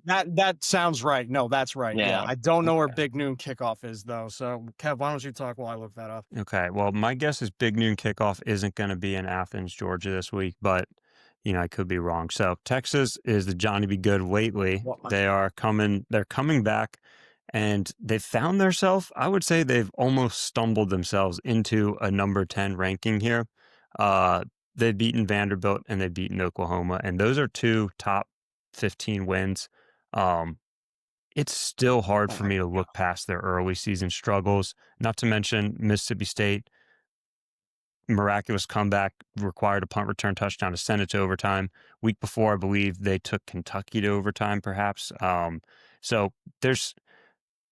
That sounds right. No, that's right. Yeah. Yeah. I don't know where Okay. Big Noon kickoff is, though. So, Kev, why don't you talk while I look that up? Okay. Well, my guess is big noon kickoff isn't gonna be in Athens, Georgia this week, but I could be wrong. So Texas is the Johnny Be Good lately. What my- They're coming back, and they've found themselves. I would say they've almost stumbled themselves into a number 10 ranking here. They've beaten Vanderbilt and they've beaten Oklahoma, and those are 2 top 15 wins. It's still hard Oh for my me to God. look past their early season struggles, not to mention Mississippi State miraculous comeback, required a punt return touchdown to send it to overtime. Week before, I believe they took Kentucky to overtime, perhaps. So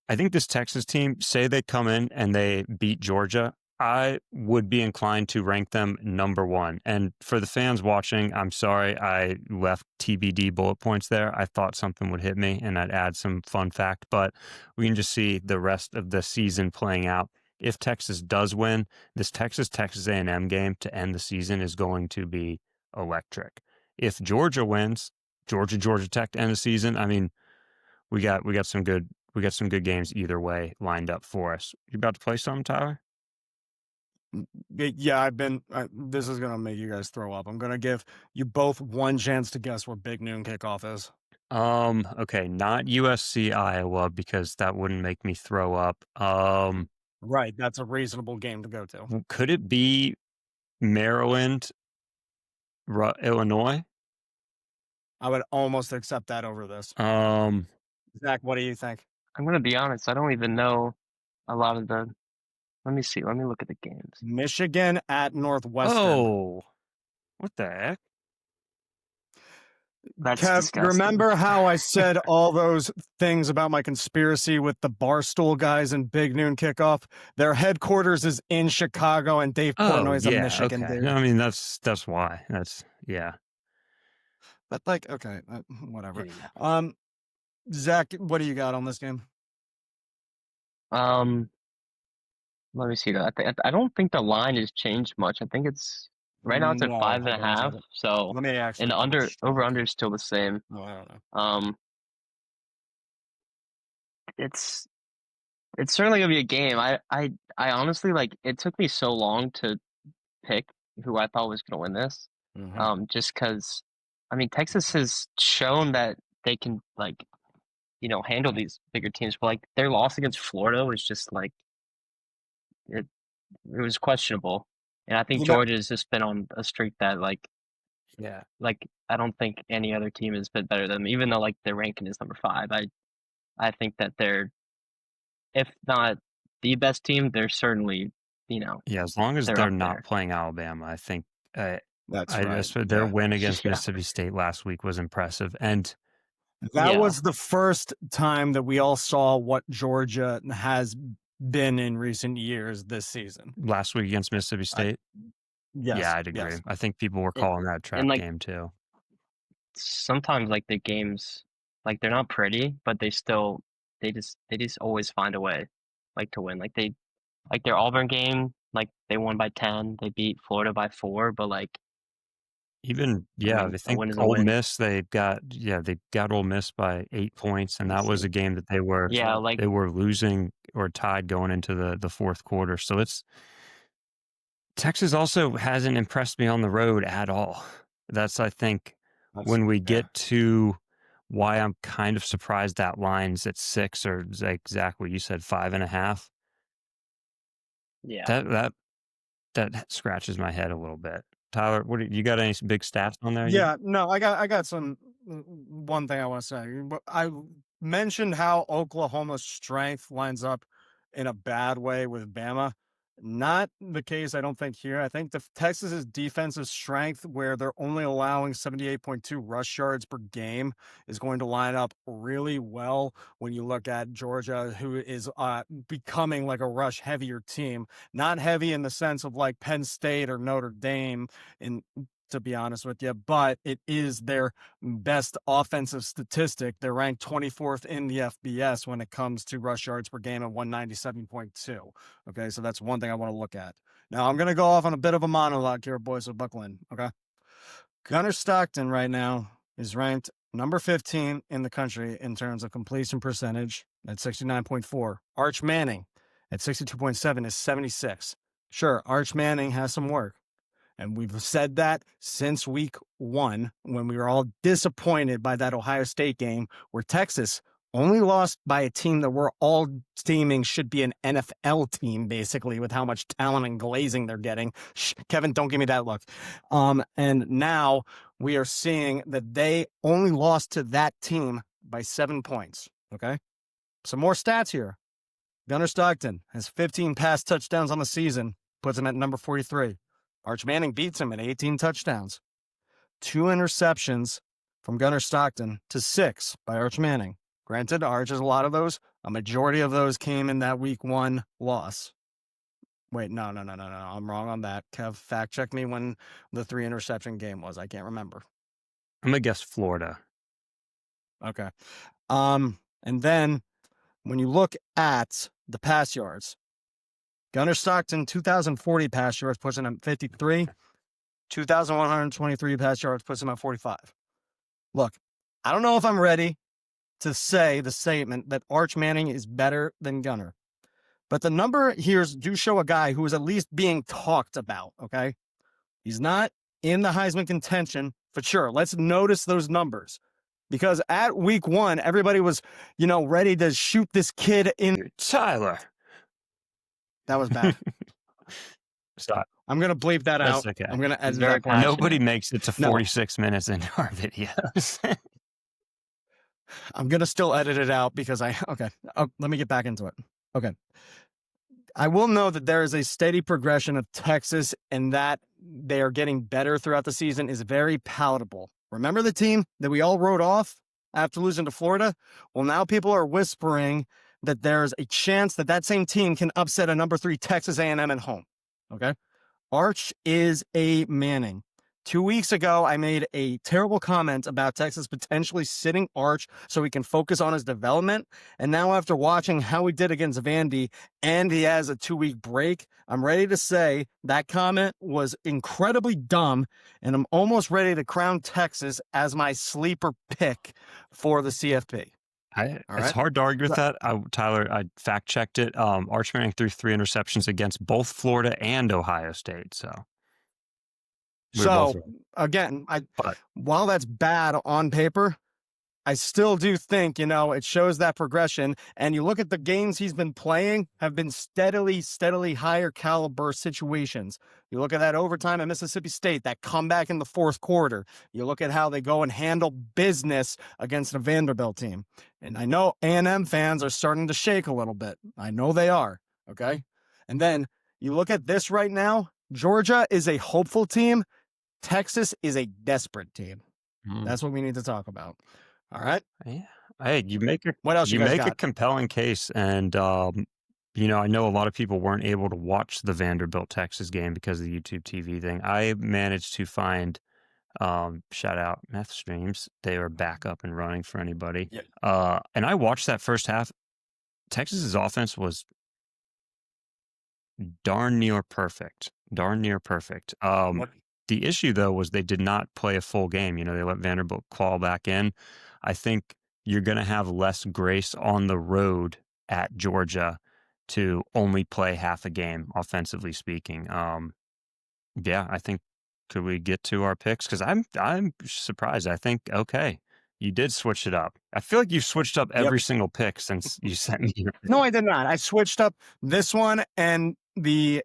I think this Texas team, say they come in and they beat Georgia, I would be inclined to rank them number 1. And for the fans watching, I'm sorry I left TBD bullet points there. I thought something would hit me and I'd add some fun fact, but we can just see the rest of the season playing out. If Texas does win, this Texas A&M game to end the season is going to be electric. If Georgia wins, Georgia Tech to end the season, I mean, we got some good games either way lined up for us. You about to play something, Tyler? Yeah, this is going to make you guys throw up. I'm going to give you both one chance to guess where Big Noon kickoff is. Okay, not USC Iowa because that wouldn't make me throw up. Right. That's a reasonable game to go to. Could it be Maryland, Illinois? I would almost accept that over this. Um, Zach, what do you think? I'm gonna be honest, I don't even know a lot of the let me see, let me look at the games. Michigan at Northwestern. oh, what the heck? That's Kev, disgusting. remember how I said all those things about my conspiracy with the Barstool guys and Big Noon kickoff? Their headquarters is in Chicago, and Dave Portnoy's a Michigan okay. dude. No, I mean that's why. Yeah. But like, okay, whatever. Anyway. Zach, what do you got on this game? Let me see that. I don't think the line has changed much. I think it's right now it's at No, 5.5. hold on a second. So Let me actually. and the over under is still the same. Oh, I don't know. It's certainly gonna be a game. I honestly like it took me so long to pick who I thought was gonna win this. Just because I mean Texas has shown that they can like handle these bigger teams, but like their loss against Florida was just like it was questionable. And I think You know- Georgia's just been on a streak that like I don't think any other team has been better than them, even though like their ranking is number 5. I think that they're, if not the best team, they're certainly, Yeah, as long as they're they're up not there. playing Alabama, I think That's I right. just their Yeah. win against Yeah. Mississippi State last week was impressive. And That Yeah. was the first time that we all saw what Georgia has been in recent years this season. last week against Mississippi State, Yes. yeah, I'd agree. Yes. I think people were calling that a trap like- game too. Sometimes like the games, like they're not pretty, but they just always find a way, like to win. Like their Auburn game, like they won by 10. They beat Florida by 4, but like Even I mean, I a think win is a Ole win. Miss they got Ole Miss by 8 points, and that was a game that they were losing or tied going into the fourth quarter. So Texas also hasn't impressed me on the road at all. That's, I think, That's when we yeah. get to why I'm kind of surprised that line's at 6 or like Zach, what you said, 5.5. Yeah. That scratches my head a little bit. Tyler, you got any big stats on there? Yeah, no, I got some one thing I want to say. I mentioned how Oklahoma's strength lines up in a bad way with Bama. Not the case, I don't think here. I think the Texas's defensive strength, where they're only allowing 78.2 rush yards per game, is going to line up really well when you look at Georgia, who is becoming like a rush heavier team. Not heavy in the sense of like Penn State or Notre Dame, in to be honest with you, but it is their best offensive statistic. They're ranked 24th in the FBS when it comes to rush yards per game at 197.2. Okay, so that's one thing I want to look at. Now I'm going to go off on a bit of a monologue here, boys, so buckle in. Okay, Gunnar Stockton right now is ranked number 15 in the country in terms of completion percentage at 69.4. Arch Manning at 62.7 is 76. Sure, Arch Manning has some work. And we've said that since week 1, when we were all disappointed by that Ohio State game, where Texas only lost by a team that we're all deeming should be an NFL team, basically, with how much talent and glazing they're getting. Kevin, don't give me that look. And now we are seeing that they only lost to that team by 7 points. Okay. Some more stats here. Gunnar Stockton has 15 pass touchdowns on the season, puts him at number 43. Arch Manning beats him at 18 touchdowns. 2 interceptions from Gunnar Stockton to 6 by Arch Manning. Granted, Arch has a lot of those. A majority of those came in that week 1 loss. Wait, no. I'm wrong on that. Kev, fact check me when the 3 interception game was. I can't remember. I'm going to guess Florida. Okay. And then when you look at the pass yards, Gunnar Stockton, 2,040 pass yards, puts him at 53. 2,123 pass yards, puts him at 45. Look, I don't know if I'm ready to say the statement that Arch Manning is better than Gunnar. But the number here do show a guy who is at least being talked about, okay? He's not in the Heisman contention, for sure. Let's notice those numbers. Because at week 1, everybody was, ready to shoot this kid in. Tyler. That was bad. Stop. I'm going to bleep that That's out. okay. I'm going to edit very that part. passionate. Nobody makes it to 46 minutes into our videos. I'm going to still edit it out because okay. Let me get back into it. Okay. I will know that there is a steady progression of Texas and that they are getting better throughout the season is very palatable. Remember the team that we all wrote off after losing to Florida? Well, now people are whispering that there's a chance that that same team can upset a number 3 Texas A&M at home. Okay. Arch is a Manning. 2 weeks ago, I made a terrible comment about Texas potentially sitting Arch so he can focus on his development. And now after watching how he did against Vandy and he has a 2-week break, I'm ready to say that comment was incredibly dumb. And I'm almost ready to crown Texas as my sleeper pick for the CFP. It's hard to argue with that. Tyler, I fact checked it. Arch Manning threw 3 interceptions against both Florida and Ohio State. So again, while that's bad on paper, I still do think, it shows that progression. And you look at the games he's been playing have been steadily higher caliber situations. You look at that overtime at Mississippi State, that comeback in the 4th quarter. You look at how they go and handle business against a Vanderbilt team. And I know A&M fans are starting to shake a little bit. I know they are. Okay. And then you look at this right now. Georgia is a hopeful team. Texas is a desperate team. That's what we need to talk about. All right. Yeah. Hey, you make what else you guys make got? a compelling case, and I know a lot of people weren't able to watch the Vanderbilt Texas game because of the YouTube TV thing. I managed to find shout out Meth Streams. They are back up and running for anybody. Yeah. And I watched that first half. Texas's offense was darn near perfect. The issue, though, was they did not play a full game. They let Vanderbilt claw back in. I think you're going to have less grace on the road at Georgia to only play half a game, offensively speaking. I think could we get to our picks? Because I'm surprised. I think okay, you did switch it up. I feel like you've switched up Yep. every single pick since you sent me your pick. No, I did not. I switched up this one and the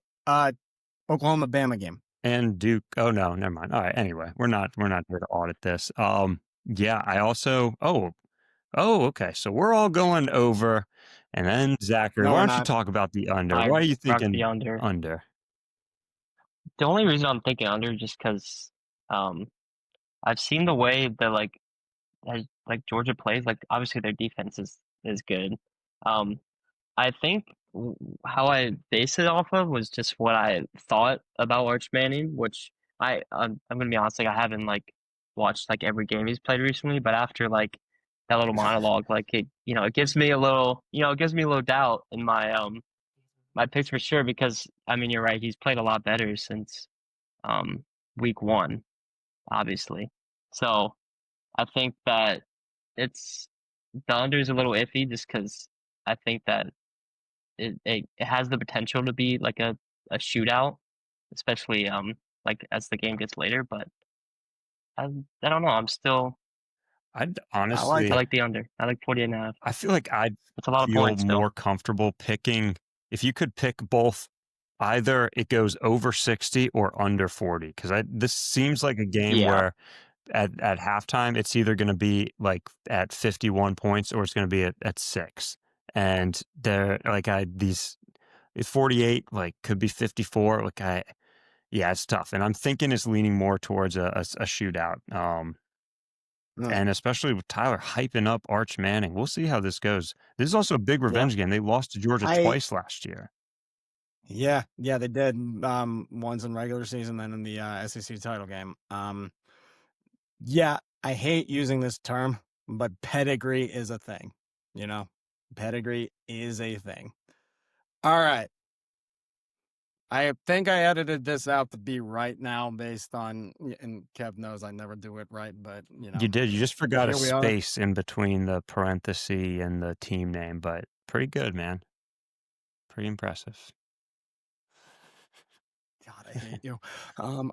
Oklahoma-Bama game. And Duke. Oh no, never mind. All right. Anyway, we're not here to audit this. Yeah, I also. Okay. So we're all going over, and then Zachary, No, why we're don't you not. talk about the under? I Why are you rock the thinking under. under? The only reason I'm thinking under just because I've seen the way that like Georgia plays. Like obviously their defense is good. Um, I think how I base it off of was just what I thought about Arch Manning, which I'm gonna be honest, like I haven't like watched like every game he's played recently, but after like that little monologue, like it gives me a little it gives me a little doubt in my picks for sure because I mean you're right, he's played a lot better since week one, obviously. So I think that it's the under is a little iffy just because I think that it has the potential to be like a shootout, especially like as the game gets later. But I don't know. I'm still I'd I like I honestly, it. like the under. I like 48.5. I feel like I'd It's a lot of feel points still. more comfortable picking if you could pick both. Either it goes over 60 or under 40 because this seems like a game Yeah. where at halftime it's either going to be like at 51 points or it's going to be at 6, and they're like it's 48, like could be 54, like yeah, it's tough, and I'm thinking it's leaning more towards a shootout. Mm, And especially with Tyler hyping up Arch Manning, we'll see how this goes. This is also a big yeah. revenge game. They lost to Georgia I twice last year. Yeah, they did. Once in regular season, then in the SEC title game. Yeah, I hate using this term, but pedigree is a thing. You know, pedigree is a thing. All right. I think I edited this out to be right now based on, and Kev knows I never do it right, but You did. You just forgot a here we are. space in between the parenthesis and the team name, but pretty good, man. Pretty impressive. God, I hate you.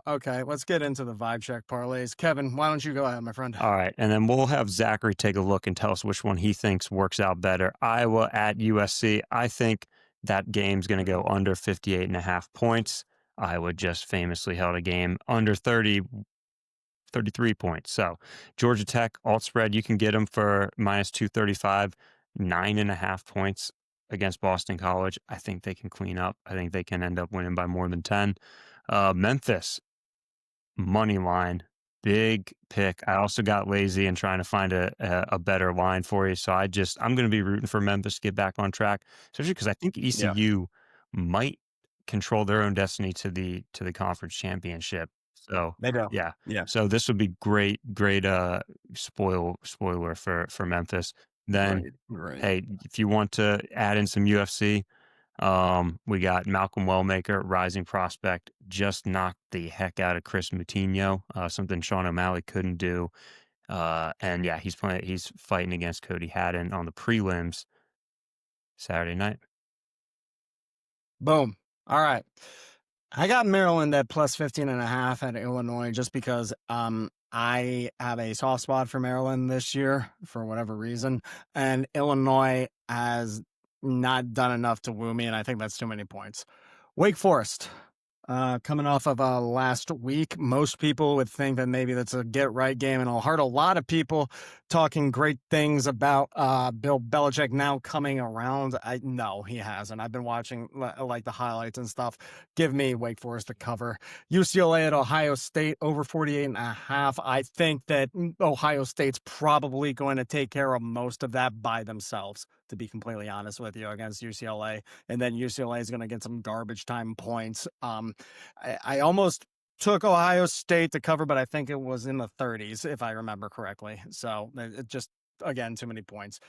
Okay, let's get into the vibe check parlays. Kevin, why don't you go ahead, my friend? All right. And then we'll have Zachary take a look and tell us which one he thinks works out better. Iowa at USC. I think that game's going to go under 58.5 points. Iowa just famously held a game under 33 points. So Georgia Tech alt spread, you can get them for minus 235, 9.5 points against Boston College. I think they can clean up. I think they can end up winning by more than 10. Memphis money line, big pick. I also got lazy and trying to find a better line for you. So I'm going to be rooting for Memphis to get back on track, especially because I think Yeah, ECU might control their own destiny to the conference championship. So they do. yeah, Yeah, so this would be great spoiler for Memphis. Then right. hey, if you want to add in some UFC, we got Malcolm Wellmaker, rising prospect, just knocked the heck out of Chris Moutinho, something Sean O'Malley couldn't do. And yeah, he's fighting against Cody Haddon on the prelims Saturday night. Boom. All right. I got Maryland at plus 15.5 at Illinois just because I have a soft spot for Maryland this year for whatever reason. And Illinois has not done enough to woo me, and I think that's too many points. Wake Forest. Coming off of last week, most people would think that maybe that's a get right game, and I heard a lot of people talking great things about Bill Belichick now coming around. No, he hasn't. I've been watching like the highlights and stuff. Give me Wake Forest to cover. UCLA at Ohio State over 48.5. I think that Ohio State's probably going to take care of most of that by themselves, to be completely honest with you, against UCLA. And then UCLA is going to get some garbage time points. I almost took Ohio State to cover, but I think it was in the 30s, if I remember correctly. So it just, again, too many points.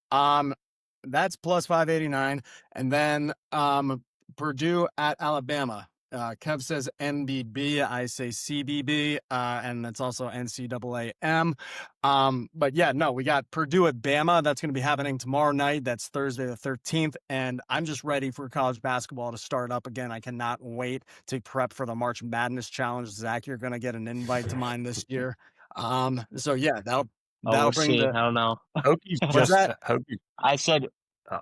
That's plus 589. And then Purdue at Alabama. Kev says NBB. I say CBB, and that's also NCAAM. But yeah, no, we got Purdue at Bama. That's going to be happening tomorrow night. That's Thursday the 13th. And I'm just ready for college basketball to start up again. I cannot wait to prep for the March Madness Challenge. Zach, you're going to get an invite to mine this year. So yeah, Oh, that'll we'll bring see. the. I don't know. Hokies What's just that? Hokies, I said uh,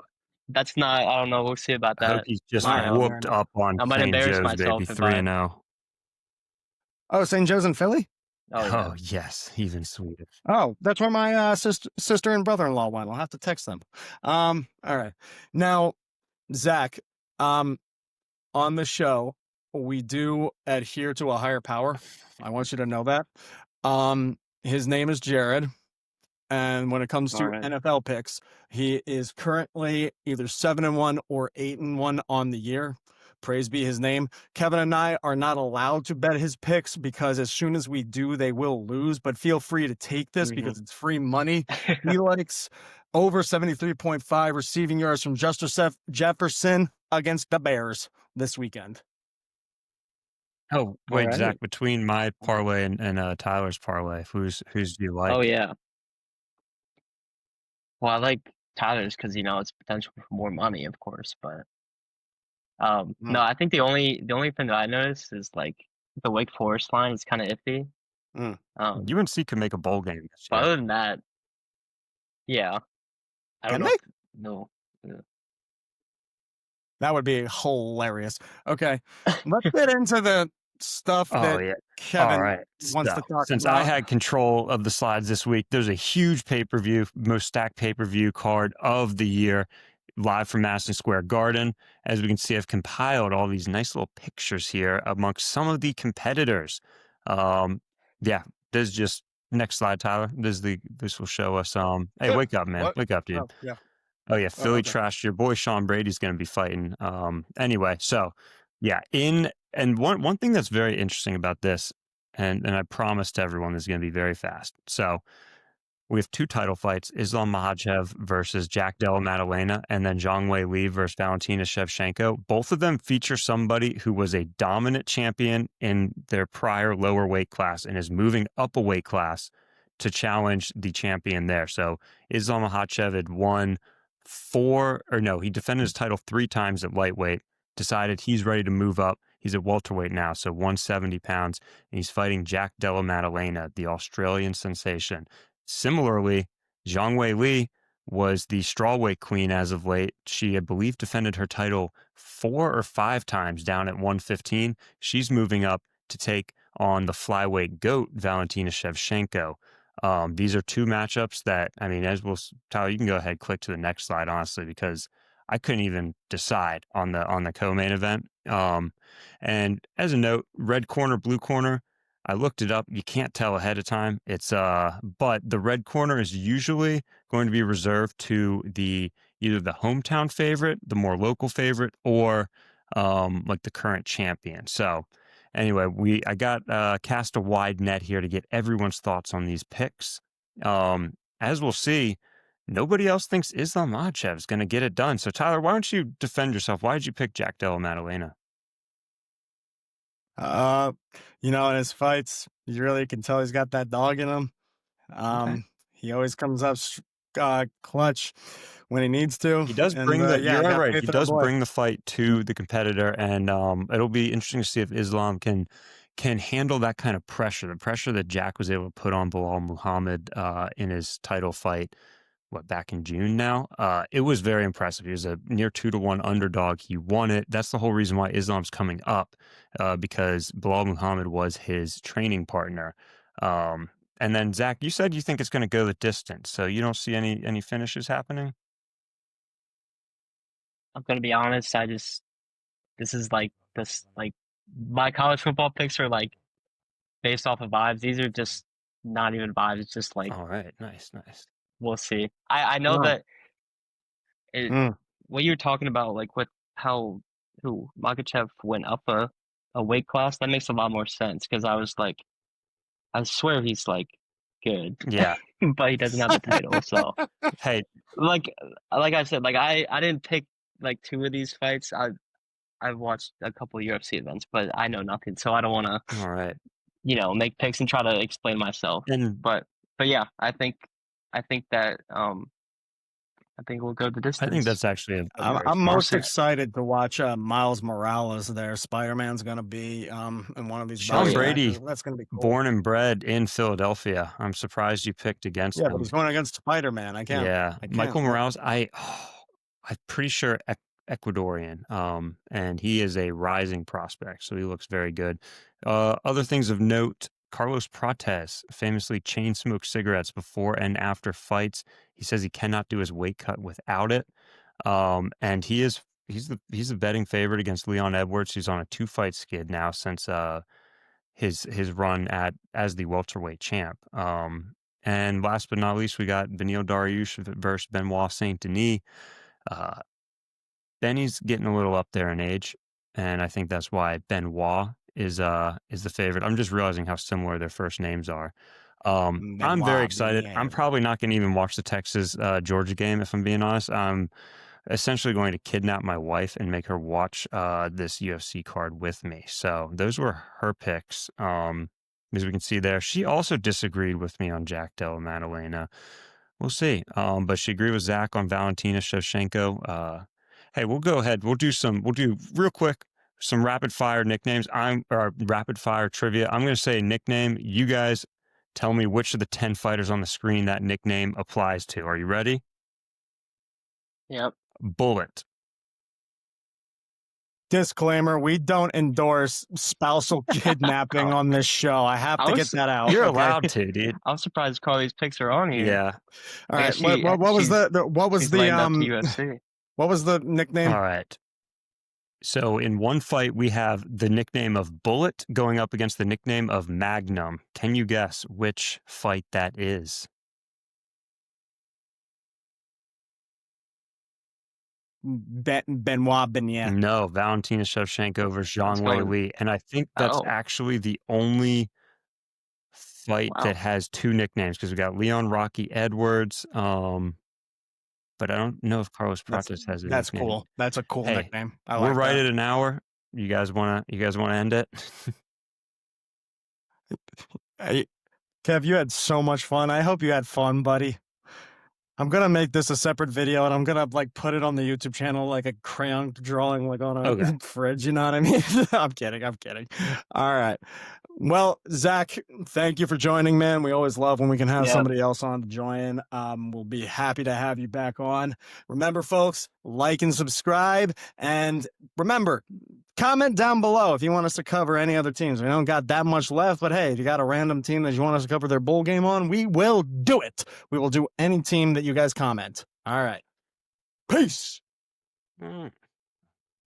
that's not. I don't know. We'll see about that. Hokies just All You right, know, fair whooped enough. up on I might St. embarrass Joe's, baby, myself if I. 3-0. Oh, St. Joe's in Philly. Oh yeah. Oh yes, even sweeter. Oh, that's where my sister and brother-in-law went. I'll have to text them. All right. Now, Zach, on the show, we do adhere to a higher power. I want you to know that. His name is Jared. And when it comes All to right. NFL picks, he is currently either 7-1 or 8-1 on the year. Praise be his name. Kevin and I are not allowed to bet his picks because as soon as we do, they will lose. But feel free to take this because it's free money. He likes over 73.5 receiving yards from Justin Jefferson against the Bears this weekend. Oh All wait, right. Zach, between my parlay and Tyler's parlay, who's do you like? Oh yeah. Well, I like Tyler's because it's potential for more money, of course. But no, I think the only thing that I noticed is like the Wake Forest line is kind of iffy. Mm. UNC could make a bowl game this But year. other than that, yeah, I don't Can know. they? No. Yeah. That would be hilarious. Okay, let's get into the stuff Oh that yeah. All Kevin right. wants So, to talk since I about. had control of the slides this week, there's a huge pay-per-view, most stacked pay-per-view card of the year, live from Madison Square Garden. As we can see, I've compiled all these nice little pictures here amongst some of the competitors. Yeah, this is just next slide, Tyler. This will show us. Hey, wake up, man. What? Wake up, dude. Oh, yeah. Oh yeah, Oh, Philly okay. trashed your boy Sean Brady's going to be fighting. Anyway, so yeah, and one thing that's very interesting about this, and I promised everyone this is going to be very fast. So we have two title fights: Islam Makhachev versus Jack Della Maddalena, and then Zhang Wei Li versus Valentina Shevchenko. Both of them feature somebody who was a dominant champion in their prior lower weight class and is moving up a weight class to challenge the champion there. So Islam Makhachev had won he defended his title 3 times at lightweight, decided he's ready to move up. He's at welterweight now, so 170 pounds, and he's fighting Jack Della Maddalena, the Australian sensation. Similarly, Zhang Wei Li was the strawweight queen as of late. She, I believe, defended her title 4 or 5 times down at 115. She's moving up to take on the flyweight goat, Valentina Shevchenko. These are two matchups that, I mean, Tyler, you can go ahead, click to the next slide, honestly, because I couldn't even decide on the co-main event. And as a note, red corner, blue corner, I looked it up. You can't tell ahead of time. But the red corner is usually going to be reserved to either the hometown favorite, the more local favorite, or like the current champion. So anyway, I got cast a wide net here to get everyone's thoughts on these picks. As we'll see, nobody else thinks Islam Makhachev is going to get it done. So Tyler, why don't you defend yourself? Why did you pick Jack Della Maddalena? In his fights, you really can tell he's got that dog in him. Okay. He always comes up clutch when he needs to. He does And, bring the. yeah, I You're got right. faith He in the does boy. bring the fight to the competitor, and it'll be interesting to see if Islam can handle that kind of pressure, the pressure that Jack was able to put on Bilal Muhammad in his title fight. Back in June now? It was very impressive. He was a near 2-1 underdog. He won it. That's the whole reason why Islam's coming up, because Bilal Muhammad was his training partner. And then Zach, you said you think it's going to go the distance, so you don't see any finishes happening? I'm gonna be honest. This is like my college football picks are like based off of vibes. These are just not even vibes. It's just like All right, nice. we'll see. I know No. that it Mm. what you're talking about, like with how who Makachev went up a weight class, that makes a lot more sense because I was like, I swear he's like good, Yeah. but he doesn't have the title. So Hey, like I said, like I didn't pick like 2 of these fights. I've watched a couple of UFC events, but I know nothing, so I don't want to, All right. make picks and try to explain myself. And But yeah, I think that I think we'll go the I think distance. that's actually a very I'm smart most pick. excited to watch Miles Morales there. Spider-Man's going to be in one of these Sean boxing Brady, matches. That's going to be cool. born and bred in Philadelphia. I'm surprised you picked against Yeah, him. but he's going against Spider-Man. I can't. Yeah, I Michael can't. Morales, I'm pretty sure Ecuadorian, and he is a rising prospect, so he looks very good. Other things of note: Carlos Prates famously chain smoked cigarettes before and after fights. He says he cannot do his weight cut without it, and he's the betting favorite against Leon Edwards, who's on a 2-fight skid now since his run as the welterweight champ. And last but not least, we got Beneil Dariush versus Benoit Saint Denis. Benny's getting a little up there in age, and I think that's why Benoit is the favorite. I'm just realizing how similar their first names are. I'm very Benoit excited. Beignet. I'm probably not going to even watch the Texas Georgia game, if I'm being honest. I'm essentially going to kidnap my wife and make her watch this UFC card with me. So those were her picks. As we can see there, she also disagreed with me on Jack Della Maddalena. We'll see. But she agreed with Zach on Valentina Shevchenko. Hey, we'll go ahead. We'll do real quick some rapid fire nicknames. Or rapid fire trivia. I'm going to say a nickname. You guys tell me which of the 10 fighters on the screen that nickname applies to. Are you ready? Yep. Bullet. Disclaimer: we don't endorse spousal kidnapping on this show. I have to get that out. You're okay? allowed to, dude. I'm surprised Carly's picks are on here. Yeah. All I right. guess she- What was she's laying up to UFC. what was the nickname? All right. So in one fight, we have the nickname of Bullet going up against the nickname of Magnum. Can you guess which fight that is? Benoit Beignet. No, Valentina Shevchenko versus Zhang Wei going- Li. And I think that's Oh. actually the only fight Wow. that has 2 nicknames, because we got Leon Rocky Edwards. But I don't know if Carlos Prates has a That's nickname. cool. That's a cool Hey, nickname. I We're like right that. at an hour. You guys wanna end it? Hey, Kev, you had so much fun. I hope you had fun, buddy. I'm gonna make this a separate video, and I'm gonna put it on the YouTube channel like a crayon drawing, like on a Okay. fridge. You know what I mean? I'm kidding. All right. Well, Zach, thank you for joining, man. We always love when we can have Yeah. somebody else on to join. We'll be happy to have you back on. Remember, folks, like and subscribe, and remember, comment down below if you want us to cover any other teams. We don't got that much left, but hey, if you got a random team that you want us to cover their bowl game on, we will do it. We will do any team that you guys comment. All right. Peace.